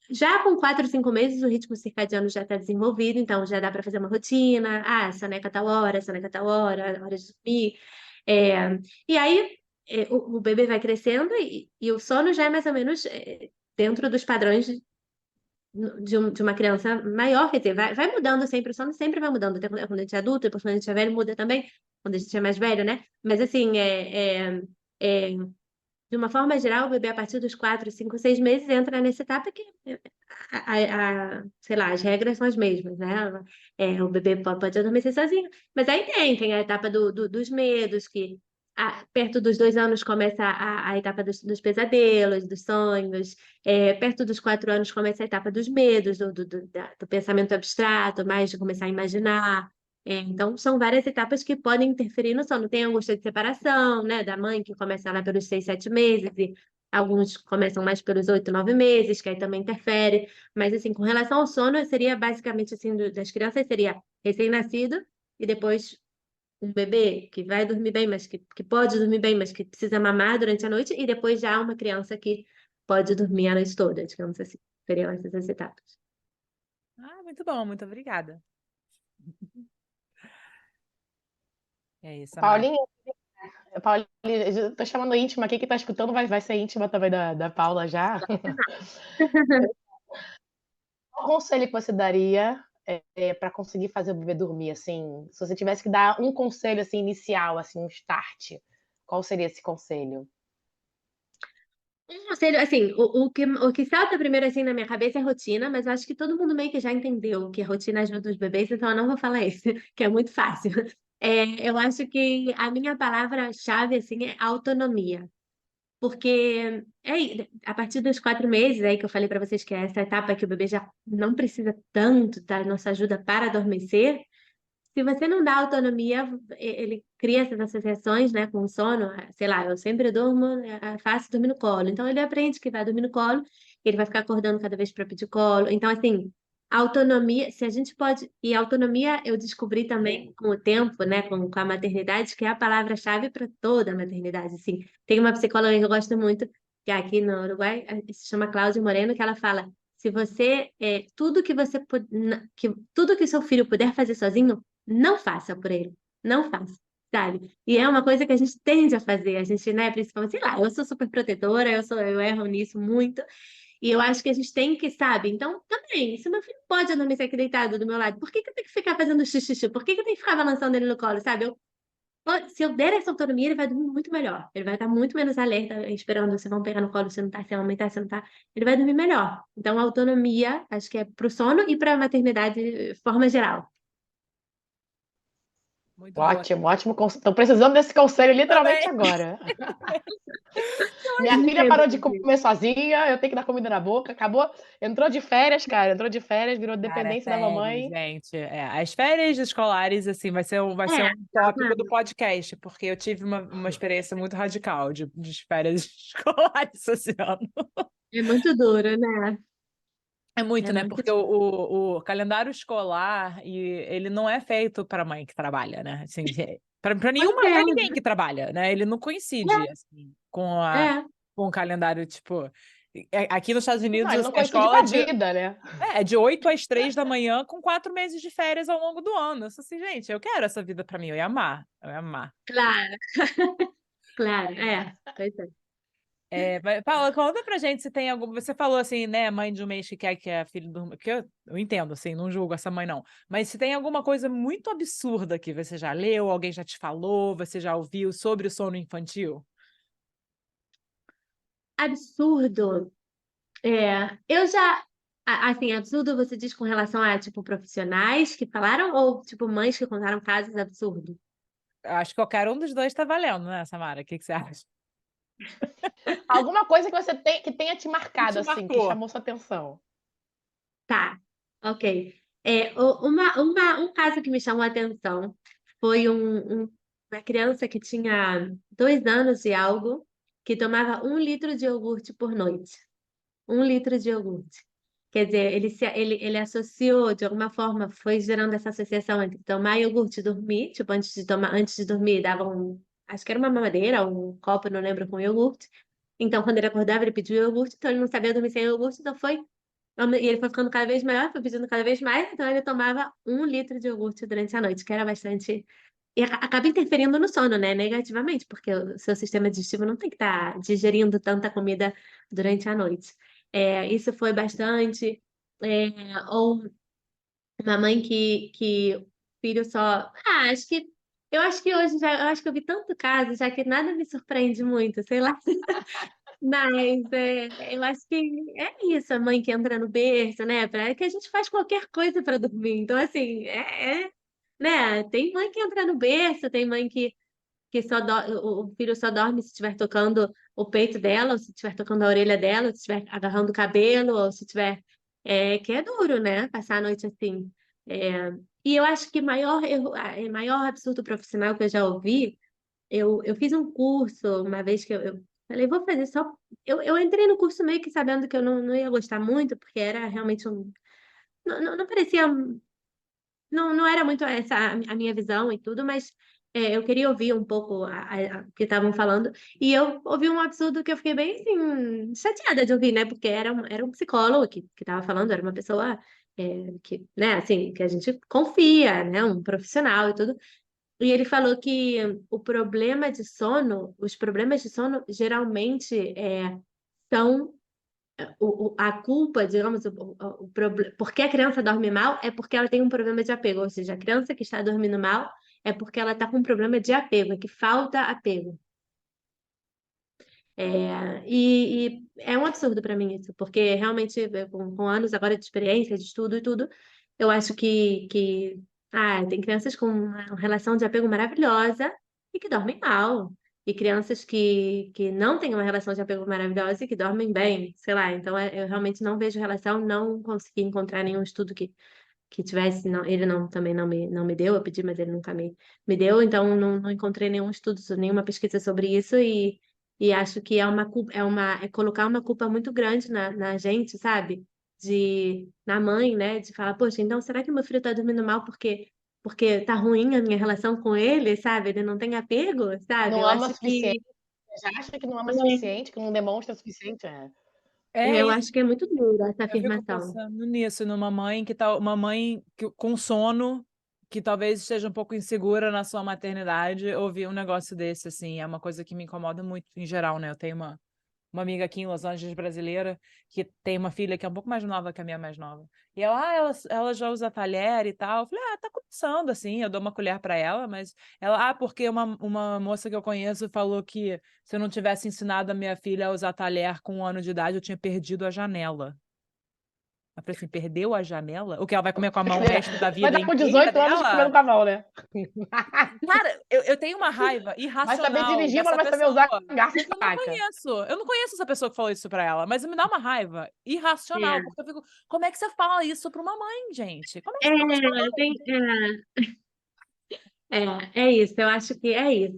já com 4, 5 meses, o ritmo circadiano já está desenvolvido, então já dá para fazer uma rotina, soneca tal hora, soneca tal hora de dormir. E aí, o bebê vai crescendo e o sono já é mais ou menos dentro dos padrões de uma criança maior, quer dizer, vai mudando sempre, o sono sempre vai mudando, até quando a gente é adulto, depois quando a gente é velho, muda também, quando a gente é mais velho, né? Mas assim, de uma forma geral, o bebê a partir dos 4, 5, 6 meses entra nessa etapa que, sei lá, as regras são as mesmas, né? O bebê pode adormecer sozinho, mas aí tem a etapa dos medos, que perto dos 2 anos começa a etapa dos pesadelos, dos sonhos, perto dos 4 anos começa a etapa dos medos, do pensamento abstrato, mais de começar a imaginar. Então, são várias etapas que podem interferir no sono. Tem a angústia de separação, né, da mãe, que começa lá pelos 6, 7 meses, e alguns começam mais pelos 8, 9 meses, que aí também interfere. Mas, assim, com relação ao sono, seria basicamente, assim, das crianças, seria recém-nascido e depois um bebê que vai dormir bem, mas que pode dormir bem, mas que precisa mamar durante a noite, e depois já uma criança que pode dormir a noite toda, digamos assim. Seriam essas as etapas. Muito bom, muito obrigada. É isso, Samara. Paulinha, eu tô chamando íntima aqui, que tá escutando, vai ser íntima também da Paula já. Qual conselho que você daria para conseguir fazer o bebê dormir, assim? Se você tivesse que dar um conselho assim inicial, assim, um start, qual seria esse conselho? Um conselho, assim, o que salta primeiro assim na minha cabeça é rotina, mas eu acho que todo mundo meio que já entendeu que a rotina ajuda os bebês, então eu não vou falar esse, que é muito fácil. Eu acho que a minha palavra-chave, assim, é autonomia. Porque a partir dos 4 meses aí que eu falei para vocês que é essa etapa que o bebê já não precisa tanto da nossa ajuda para adormecer, se você não dá autonomia, ele cria essas associações, né, com o sono. Sei lá, eu sempre durmo, é fácil dormir no colo. Então ele aprende que vai dormir no colo, ele vai ficar acordando cada vez para pedir colo. Então, assim, autonomia, se a gente pode. E autonomia eu descobri também com o tempo, né, com a maternidade, que é a palavra-chave para toda a maternidade. Assim, tem uma psicóloga que eu gosto muito, que é aqui no Uruguai, se chama Cláudia Moreno, que ela fala. Se você, tudo que seu filho puder fazer sozinho, não faça por ele. Não faça, sabe? E é uma coisa que a gente tende a fazer. A gente, né, principalmente, sei lá, eu sou super protetora, eu erro nisso muito. E eu acho que a gente tem que, sabe? Então, também, se meu filho pode adormecer aqui deitado do meu lado, por que que eu tenho que ficar fazendo xixi? Por que que eu tenho que ficar balançando ele no colo, sabe? Se eu der essa autonomia, ele vai dormir muito melhor. Ele vai estar muito menos alerta, esperando se vão pegar no colo, se não tá, se aumentar, se não tá. Ele vai dormir melhor. Então, a autonomia, acho que é pro sono e pra maternidade, de forma geral. Muito boa. Ótimo, ótimo. Estou precisando desse conselho literalmente Também. agora. A Minha gente filha tem parou muito de disso. comer sozinha, eu tenho que dar comida na boca, acabou. Entrou de férias, cara, entrou de férias, virou Cara, é dependência da sério, mamãe. gente. As férias escolares, assim, vai ser um tópico do podcast, porque eu tive uma experiência muito radical de férias escolares esse ano. É muito duro, né? É muito, É né? muito Porque o calendário escolar, ele não é feito para mãe que trabalha, né? Assim, para Pois nenhuma, para ninguém que trabalha, né? Ele não coincide, assim, é, é. com o calendário, tipo... Aqui nos Estados Não, Unidos, ele assim, não a coincide com escola a vida, né? é de 8 às 3 da manhã, com 4 meses de férias ao longo do ano. Eu sou assim, gente, eu quero essa vida para mim, eu ia amar, eu ia amar. Claro, claro, pois é. Paula, conta pra gente se tem algum. Você falou assim, né, mãe de um mês que quer que a filha durma. Que eu entendo, assim, não julgo essa mãe, não. Mas se tem alguma coisa muito absurda que você já leu, alguém já te falou, você já ouviu sobre o sono infantil? Absurdo. Eu já, assim, absurdo você diz com relação a, tipo, profissionais que falaram ou, tipo, mães que contaram casos absurdos? Eu acho que qualquer um dos dois tá valendo, né, Samara? O que você acha? Alguma coisa que você tem, que tenha te Que marcado, te assim, que marcou? chamou sua atenção. Tá, ok. Um caso que me chamou a atenção foi uma criança que tinha 2 anos e algo, que tomava 1 litro de iogurte por noite. 1 litro de iogurte. Quer dizer, ele associou, de alguma forma, foi gerando essa associação entre tomar iogurte e dormir. Tipo, antes de dormir, dava acho que era uma mamadeira, um copo, não lembro, com iogurte. Então, quando ele acordava, ele pediu iogurte, então ele não sabia dormir sem iogurte, então e ele foi ficando cada vez maior, foi pedindo cada vez mais, então ele tomava 1 litro de iogurte durante a noite, que era bastante. E acaba interferindo no sono, né? Negativamente, porque o seu sistema digestivo não tem que estar digerindo tanta comida durante a noite. Isso foi bastante. É, ou uma mãe que o filho só. Acho que. Eu acho que hoje já. Eu acho que eu vi tanto caso, já que nada me surpreende muito, sei lá. Mas eu acho que é isso, a mãe que entra no berço, né? Que a gente faz qualquer coisa para dormir. Então, assim, né? Tem mãe que entra no berço, tem mãe que o filho só dorme se estiver tocando o peito dela, ou se estiver tocando a orelha dela, ou se estiver agarrando o cabelo, ou se estiver. Que é duro, né? Passar a noite assim. É, e eu acho que maior erro, maior absurdo profissional que eu já ouvi, eu fiz um curso uma vez que eu falei, vou fazer só. Eu entrei no curso meio que sabendo que eu não ia gostar muito, porque era realmente um. Não parecia. Não era muito essa a minha visão e tudo, mas eu queria ouvir um pouco o que estavam falando. E eu ouvi um absurdo que eu fiquei bem assim, chateada de ouvir, né? Porque era um psicólogo que estava falando, era uma pessoa né, assim, que a gente confia, né, um profissional e tudo. E ele falou que os problemas de sono geralmente são a culpa, digamos, porque a criança dorme mal é porque ela tem um problema de apego, ou seja, a criança que está dormindo mal é porque ela está com um problema de apego, é que falta apego. E é um absurdo para mim isso, porque realmente, com anos agora de experiência, de estudo e tudo, eu acho que tem crianças com uma relação de apego maravilhosa e que dormem mal. E crianças que não têm uma relação de apego maravilhosa e que dormem bem, sei lá. Então, eu realmente não vejo relação, não consegui encontrar nenhum estudo que tivesse. Não, ele também não me deu, eu pedi, mas ele nunca me deu, então não encontrei nenhum estudo, nenhuma pesquisa sobre isso. E acho que é colocar uma culpa muito grande na gente, sabe? Na mãe, né? De falar, poxa, então será que meu filho tá dormindo mal porque tá ruim a minha relação com ele, sabe? Ele não tem apego, sabe? Não Eu ama o acho que suficiente. Já acha que não ama o suficiente, que não demonstra o suficiente. É eu isso. acho que é muito duro essa Eu fico afirmação. pensando nisso, numa mãe que tá, uma mãe com sono, que talvez esteja um pouco insegura na sua maternidade, ouvir um negócio desse, assim, é uma coisa que me incomoda muito em geral, né? Eu tenho uma amiga aqui em Los Angeles, brasileira, que tem uma filha que é um pouco mais nova que a minha mais nova. E ela já usa talher e tal. Eu falei, tá começando, assim, eu dou uma colher para ela, mas ela, porque uma moça que eu conheço falou que se eu não tivesse ensinado a minha filha a usar talher com 1 ano de idade, eu tinha perdido a janela. Eu falei assim, perdeu a janela? O que ela vai comer com a mão o resto da Vai vida dar com inteira 18 anos comendo dela? com a mão, né? Cara, eu tenho uma raiva Vai saber irracional dirigir, mas dessa não vai saber usar pessoa, garfo e porque eu não faca. conheço. Eu não conheço essa pessoa que falou isso pra ela, mas me dá uma raiva irracional, É, porque eu fico, como é que você fala isso pra uma mãe, gente? Como é que é, você fala isso pra uma mãe? tem, é isso, eu acho que é isso.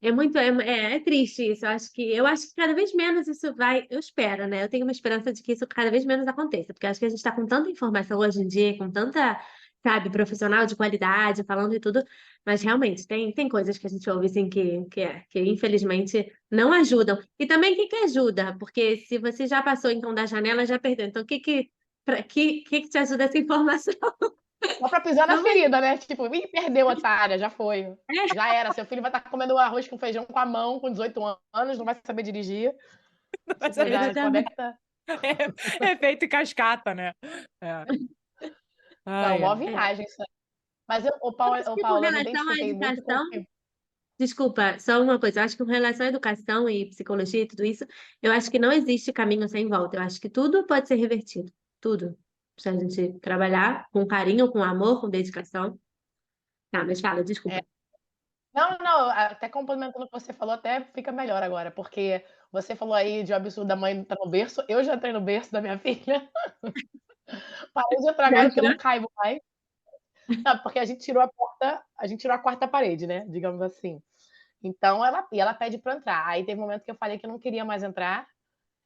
É muito, é triste isso. Eu acho que cada vez menos isso vai, eu espero, né? Eu tenho uma esperança de que isso cada vez menos aconteça, porque acho que a gente está com tanta informação hoje em dia, com tanta, sabe, profissional de qualidade falando e tudo, mas realmente tem coisas que a gente ouve assim que infelizmente não ajudam. E também o que que ajuda? Porque se você já passou então da janela, já perdeu. Então, que te ajuda essa informação? Só pra pisar na Não vai. ferida, né? Tipo, ih, perdeu, otária, já foi. Já era. Seu filho vai estar comendo arroz com feijão com a mão, com 18 anos, não vai saber dirigir. Não vai Tipo, saber já Exatamente. conecta. É feito cascata, né? É. Não, Ai, mó ai. É. viagem isso aí. Mas eu, Eu acho que com Paula, eu me relação à identifiquei muito com o educação, que. desculpa, só uma coisa, eu acho que com relação à educação e psicologia e tudo isso, eu acho que não existe caminho sem volta. Eu acho que tudo pode ser revertido. Tudo. Se a gente trabalhar com carinho, com amor, com dedicação. Tá, mas fala, É. desculpa. Não, não, até complementando o que você falou, até fica melhor agora, porque você falou aí de um absurdo da mãe estar no berço. Eu já entrei no berço da minha filha. Parei de entrar Já agora porque eu entrou? não caibo mais. Não, porque a gente tirou a quarta parede, né? Digamos assim. Então ela pede para entrar. Aí teve um momento que eu falei que eu não queria mais entrar.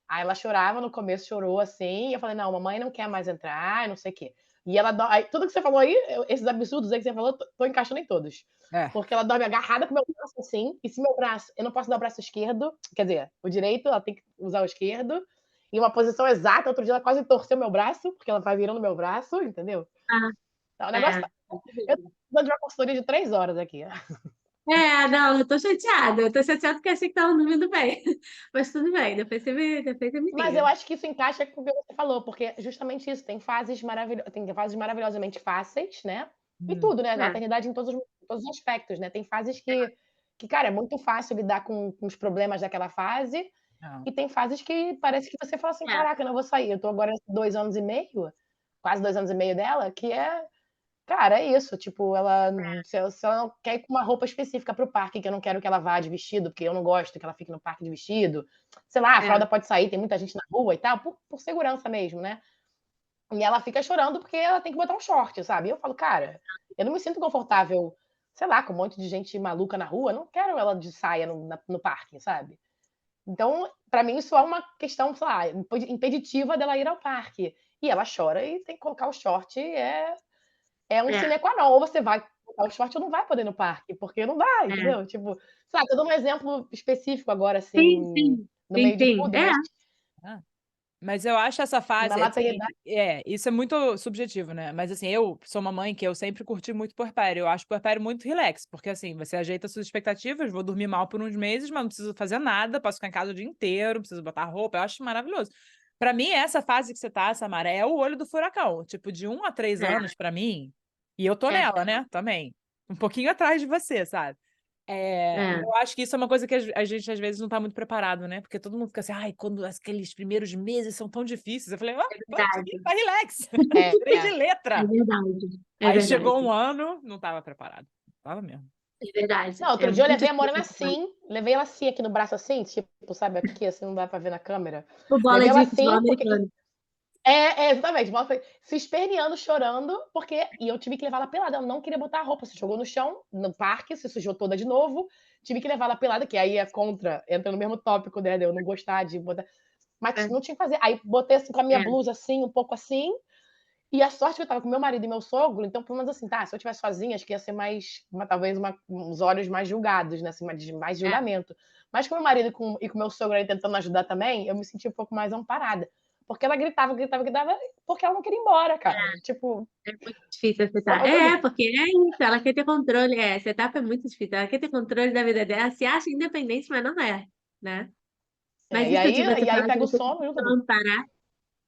Aí ela chorava, no começo chorou assim, e eu falei: "Não, mamãe não quer mais entrar, não sei o quê". E aí, tudo que você falou aí, esses absurdos aí que você falou, tô encaixando em todos. É. Porque ela dorme agarrada com o meu braço assim, e se meu braço, eu não posso dar o braço esquerdo, quer dizer, o direito, ela tem que usar o esquerdo, em uma posição exata. Outro dia ela quase torceu meu braço, porque ela vai virando meu braço, entendeu? Ah, Então, o negócio é. tá. Eu tô precisando de uma consultoria de 3 horas aqui. Não, eu tô chateada. Eu tô chateada porque achei que tava dormindo bem. Mas tudo bem, depois você me Mas eu liga. acho que isso encaixa com o que você falou, porque justamente isso, tem fases maravilhosamente fáceis, né? E Hum. tudo, né? Na É, maternidade em todos os aspectos, né? Tem fases cara, é muito fácil lidar com os problemas daquela fase, É. e tem fases que parece que você fala assim, é, caraca, eu não vou sair. Eu tô agora 2 anos e meio, quase 2 anos e meio dela, que cara, é isso, tipo, se ela não quer ir com uma roupa específica para o parque, que eu não quero que ela vá de vestido, porque eu não gosto que ela fique no parque de vestido, sei lá, a é, fralda pode sair, tem muita gente na rua e tal, por segurança mesmo, né? E ela fica chorando porque ela tem que botar um short, sabe? E eu falo, cara, eu não me sinto confortável, sei lá, com um monte de gente maluca na rua, não quero ela de saia no parque, sabe? Então, pra mim, isso é uma questão, sei lá, impeditiva dela ir ao parque. E ela chora e tem que colocar o short, um é, sine qua non, ou você vai botar o short ou não vai poder ir no parque, porque não dá, é. entendeu? Tipo, sabe, tô dando um exemplo específico agora, Sim, assim, sim, no sim, meio de sim. tudo, mas Ah. Mas eu acho essa Na fase, assim, maternidade, isso é muito subjetivo, né? Mas assim, eu sou uma mãe que eu sempre curti muito puerpério. Eu acho puerpério muito relax, porque assim, você ajeita suas expectativas, vou dormir mal por uns meses, mas não preciso fazer nada, posso ficar em casa o dia inteiro, não preciso botar roupa, eu acho maravilhoso. Pra mim, essa fase que você tá, Samara, é o olho do furacão. Tipo, de 1 a 3 anos, pra mim, e eu tô É, nela, né? Também. Um pouquinho atrás de você, sabe? é, Eu acho que isso é uma coisa que a gente às vezes não tá muito preparado, né? Porque todo mundo fica assim, ai, quando aqueles primeiros meses são tão difíceis. Eu falei, é aqui, verdade. tá relax, é, tirei de é. É letra. verdade. É Aí chegou verdade. um ano, não tava preparado. Não tava mesmo. É verdade. Não, É outro dia eu muito levei a Morena difícil. assim, levei ela assim aqui no braço assim, tipo, sabe, aqui assim, não dá pra ver na câmera. O bola Levei ela de futebol assim, porque. americano. Exatamente, mostra se esperneando, chorando, porque. E eu tive que levar ela pelada. Eu não queria botar a roupa. Se jogou no chão, no parque, se sujou toda de novo. Tive que levar ela pelada, que aí é contra, entra no mesmo tópico, né? De eu não gostar de botar. Mas É, não tinha que fazer. Aí botei assim com a minha é, blusa assim, um pouco assim. E a sorte que eu tava com meu marido e meu sogro, então, pelo menos assim, tá, se eu tivesse sozinha, acho que ia ser mais, talvez uns olhos mais julgados, né, assim, mais é. julgamento. Mas com meu marido e com meu sogro aí tentando ajudar também, eu me senti um pouco mais amparada. Porque ela gritava, gritava, gritava, porque ela não queria ir embora, cara. Tipo, É muito difícil aceitar. outro dia. Porque é isso, ela quer ter controle. Essa etapa é muito difícil. Ela quer ter controle da vida dela, se acha independente, mas não é, né? Mas E isso aí, de você e aí falar que pega o você sono e tudo. não parar.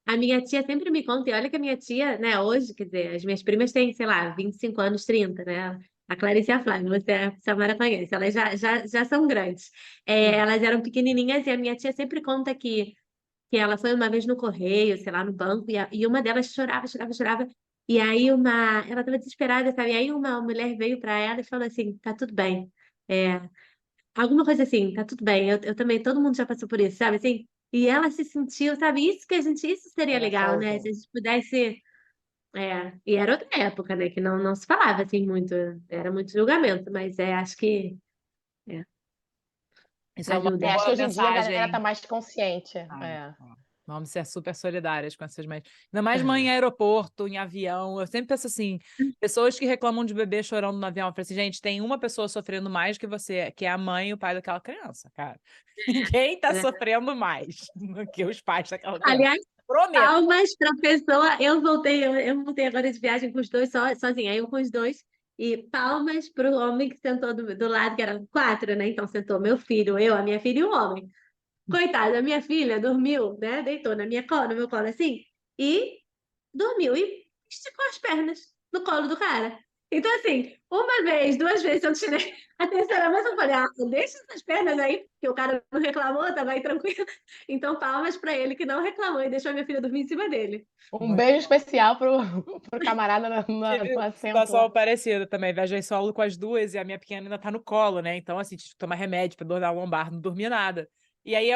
A minha tia sempre me conta, e olha que a minha tia, né, hoje, quer dizer, as minhas primas têm, sei lá, 25 anos, 30, né? A Clarice e a Flávia, você, a Samara conhece, elas já são grandes. Elas eram pequenininhas e a minha tia sempre conta que ela foi uma vez no correio, sei lá, no banco, e uma delas chorava, chorava, chorava. E aí ela estava desesperada, sabe? E aí uma mulher veio para ela e falou assim, tá tudo bem. É, alguma coisa assim, tá tudo bem. Eu também, todo mundo já passou por isso, sabe? Assim, e ela se sentiu, sabe? Isso seria legal, né? Se a Coraçãozinho. gente pudesse. E era outra época, né? Que não se falava assim muito, era muito julgamento, mas acho que é, Isso é uma ajuda. Acho que boa hoje em dia a galera tá mensagem. mais consciente. Ai, ó, vamos ser super solidárias com essas mães. Ainda mais mãe em É. aeroporto, em avião. Eu sempre penso assim, pessoas que reclamam de bebê chorando no avião. Eu falo assim, gente, tem uma pessoa sofrendo mais que você, que é a mãe e o pai daquela criança, cara. Ninguém tá Né? sofrendo mais do que os pais daquela criança. Aliás, Prometo. palmas para a pessoa. Eu voltei agora de viagem com os dois, sozinha, eu com os dois. E palmas para o homem que sentou do lado, que eram quatro, né? Então sentou meu filho, eu, a minha filha e o homem. Coitada, a minha filha dormiu, né? Deitou no meu colo assim, e dormiu e esticou as pernas no colo do cara. Então, assim, uma vez, duas vezes eu tirei. A terceira vez eu falei, deixa essas pernas aí, que o cara não reclamou, tava aí tranquilo. Então, palmas pra ele que não reclamou e deixou a minha filha dormir em cima dele. Um beijo especial pro camarada no Tive assento situação lá. parecida também. Viajei solo com as duas e a minha pequena ainda tá no colo, né? Então, assim, tive que tomar remédio pra dor da lombar, não dormia nada. E aí,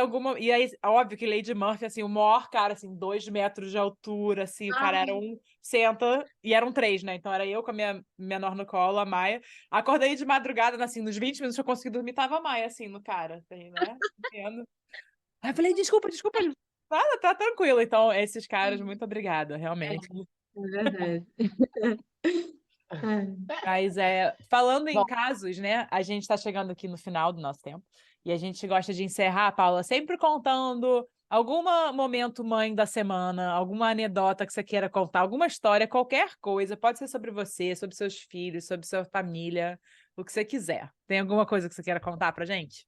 óbvio que Lady Murphy, assim, o maior cara, assim, 2 metros de altura, assim, o cara era Ai, senta, e eram três, né? Então era eu com a minha menor no colo, a Maia. Acordei de madrugada, assim, nos 20 minutos que eu consegui dormir, tava a Maia, assim, no cara, assim, né? Entendo. Aí eu falei, desculpa, desculpa. Ele, nada, tá tranquilo. Então, esses caras, muito obrigada, realmente. é verdade. Ai. Mas falando em Bom, casos, né? A gente está chegando aqui no final do nosso tempo e a gente gosta de encerrar, Paula, sempre contando algum momento mãe da semana, alguma anedota que você queira contar, alguma história, qualquer coisa. Pode ser sobre você, sobre seus filhos, sobre sua família, o que você quiser. Tem alguma coisa que você queira contar pra gente?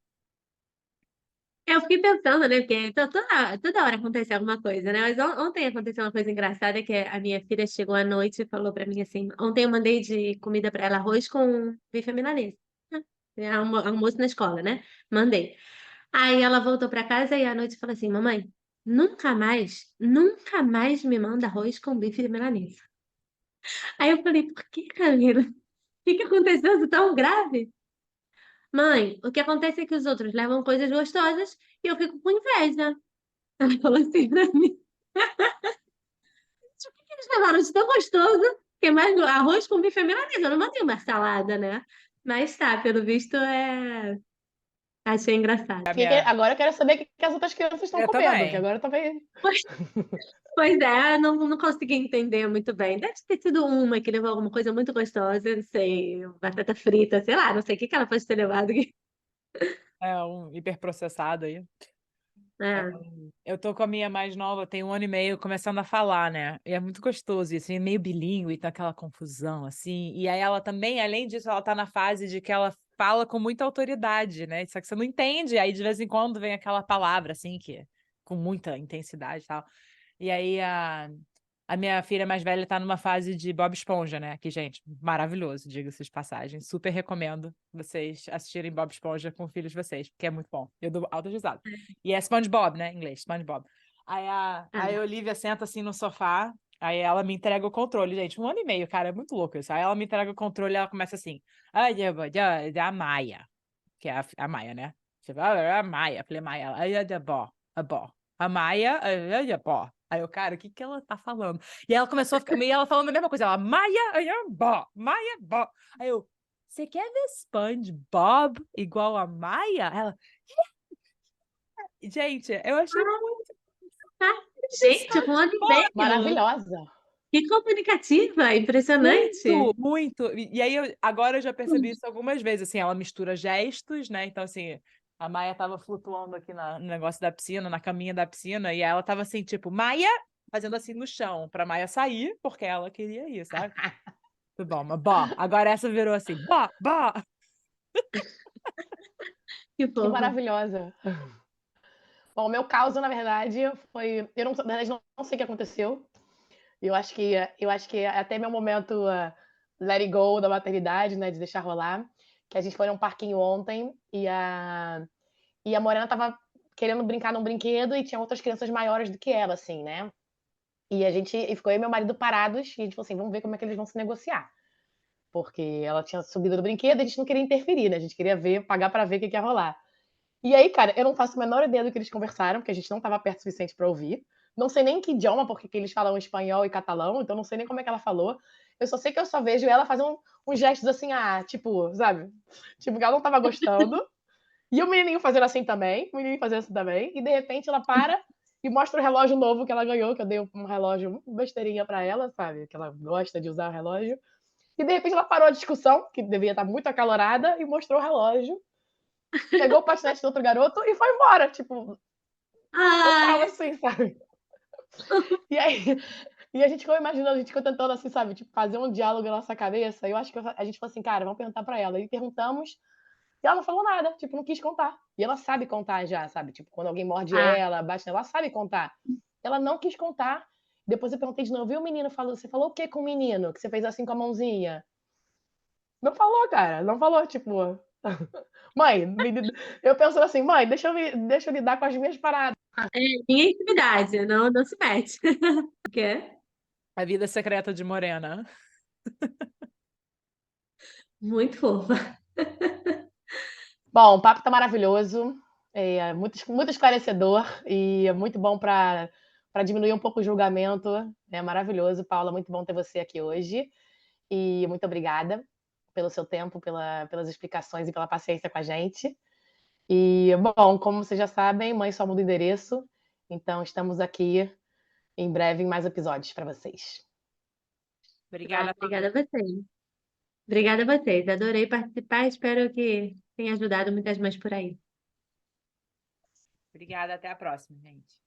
Eu fiquei pensando, né? Porque toda hora acontece alguma coisa, né? Mas ontem aconteceu uma coisa engraçada que a minha filha chegou à noite e falou pra mim assim: ontem eu mandei de comida pra ela arroz com bife à milanesa. Almoço na escola, né? Mandei. Aí ela voltou pra casa e à noite falou assim: mamãe, nunca mais me manda arroz com bife de milanesa. Aí eu falei: por que, Camila? O que aconteceu de tão grave? Mãe, o que acontece é que os outros levam coisas gostosas e eu fico com inveja. Ela falou assim pra mim: o que que eles levaram de tão gostoso? Que é mais arroz com bife à milanesa. Eu não mandei uma salada, né? Mas tá, pelo visto achei engraçado. A minha... agora eu quero saber o que as outras crianças estão Eu comendo, que também. agora também. Pois, pois é, não consegui entender muito bem. Deve ter sido uma que levou alguma coisa muito gostosa, não sei, batata frita, sei lá, não sei o que que ela pode ter levado. É um hiperprocessado aí. É. Eu tô com a minha mais nova, tem 1 ano e meio, começando a falar, né? E é muito gostoso isso, é meio bilíngue, tá aquela confusão, assim. E aí ela também, além disso, ela tá na fase de que ela fala com muita autoridade, né? Só que você não entende, aí de vez em quando vem aquela palavra, assim, que com muita intensidade e tal. E aí a minha filha mais velha tá numa fase de Bob Esponja, né? Que, gente, maravilhoso, diga-se de passagem. Super recomendo vocês assistirem Bob Esponja com filhos de vocês, porque é muito bom. Eu dou alta risada. E é SpongeBob, né? Em inglês, SpongeBob. Aí a Olivia senta assim no sofá, aí ela me entrega o controle, gente. 1 ano e meio, cara, é muito louco isso. Aí ela me entrega o controle e ela começa assim. A Maia, que é a Maia, né? Tipo, a Maia. Falei, Maia. Ela, a bó. A Maia, a bó. Aí eu, cara, o que que ela tá falando? E ela começou a ficar, e ela falando a mesma coisa. Ela, Maia, bó. Maia, bó. Aí eu, você quer ver SpongeBob igual a Maia? Ela, gente, eu achei muito Gente, 1 ano e meio. Maravilhosa. Que comunicativa, impressionante. muito. E aí, agora eu já percebi isso algumas vezes, assim, ela mistura gestos, né? Então, assim, a Maia tava flutuando aqui no negócio da piscina, na caminha da piscina, e ela tava assim, tipo, Maia, fazendo assim no chão, pra Maia sair, porque ela queria ir, sabe? Muito bom, mas bó. Agora essa virou assim, bó, bó. Que Que fofo. maravilhosa. Bom, o meu caso, na verdade, foi. Eu não, na verdade, não sei o que aconteceu. Eu acho que é até meu momento let it go da maternidade, né? De deixar rolar. Que a gente foi num parquinho ontem e a Morena tava querendo brincar num brinquedo e tinha outras crianças maiores do que ela, assim, né? E ficou eu e meu marido parados e a gente falou assim: vamos ver como é que eles vão se negociar. Porque ela tinha subido do brinquedo e a gente não queria interferir, né? A gente queria ver, pagar pra ver o que ia rolar. E aí, cara, eu não faço a menor ideia do que eles conversaram, porque a gente não estava perto o suficiente para ouvir. Não sei nem que idioma, porque eles falam espanhol e catalão, então não sei nem como é que ela falou. Eu só sei que eu só vejo ela fazer uns gestos assim, tipo, sabe? Tipo, que ela não estava gostando. E o menininho fazendo assim também, o menininho fazendo assim também. E de repente ela para e mostra o relógio novo que ela ganhou, que eu dei um relógio besteirinha para ela, sabe? Que ela gosta de usar o relógio. E de repente ela parou a discussão, que devia estar muito acalorada, e mostrou o relógio, pegou o patinete do outro garoto e foi embora, tipo, total Ai, assim, sabe? E aí, e a gente ficou imaginando, a gente ficou tentando assim, sabe, tipo, fazer um diálogo na nossa cabeça. Eu acho que a gente falou assim, cara, vamos perguntar pra ela. E perguntamos, e ela não falou nada, tipo, não quis contar. E ela sabe contar já, sabe? Tipo, quando alguém morde ah, ela, bate nela, ela sabe contar. Ela não quis contar. Depois eu perguntei de novo, e o menino falou, você falou o que com o menino? Que você fez assim com a mãozinha? Não falou, cara, não falou, tipo, mãe, eu pensando assim, mãe, deixa eu lidar com as minhas paradas. é minha intimidade, não se mete. O quê? A vida secreta de Morena. Muito fofa. Bom, o papo tá maravilhoso, é muito, muito esclarecedor e é muito bom para diminuir um pouco o julgamento. É maravilhoso, Paula, muito bom ter você aqui hoje. E muito obrigada pelo seu tempo, pelas explicações e pela paciência com a gente. E, bom, como vocês já sabem, Mãe Só Muda o Endereço. Então, estamos aqui em breve em mais episódios para vocês. Obrigada, Obrigada a vocês. Obrigada a vocês. Adorei participar. Espero que tenha ajudado muitas mães por aí. obrigada, até a próxima, gente.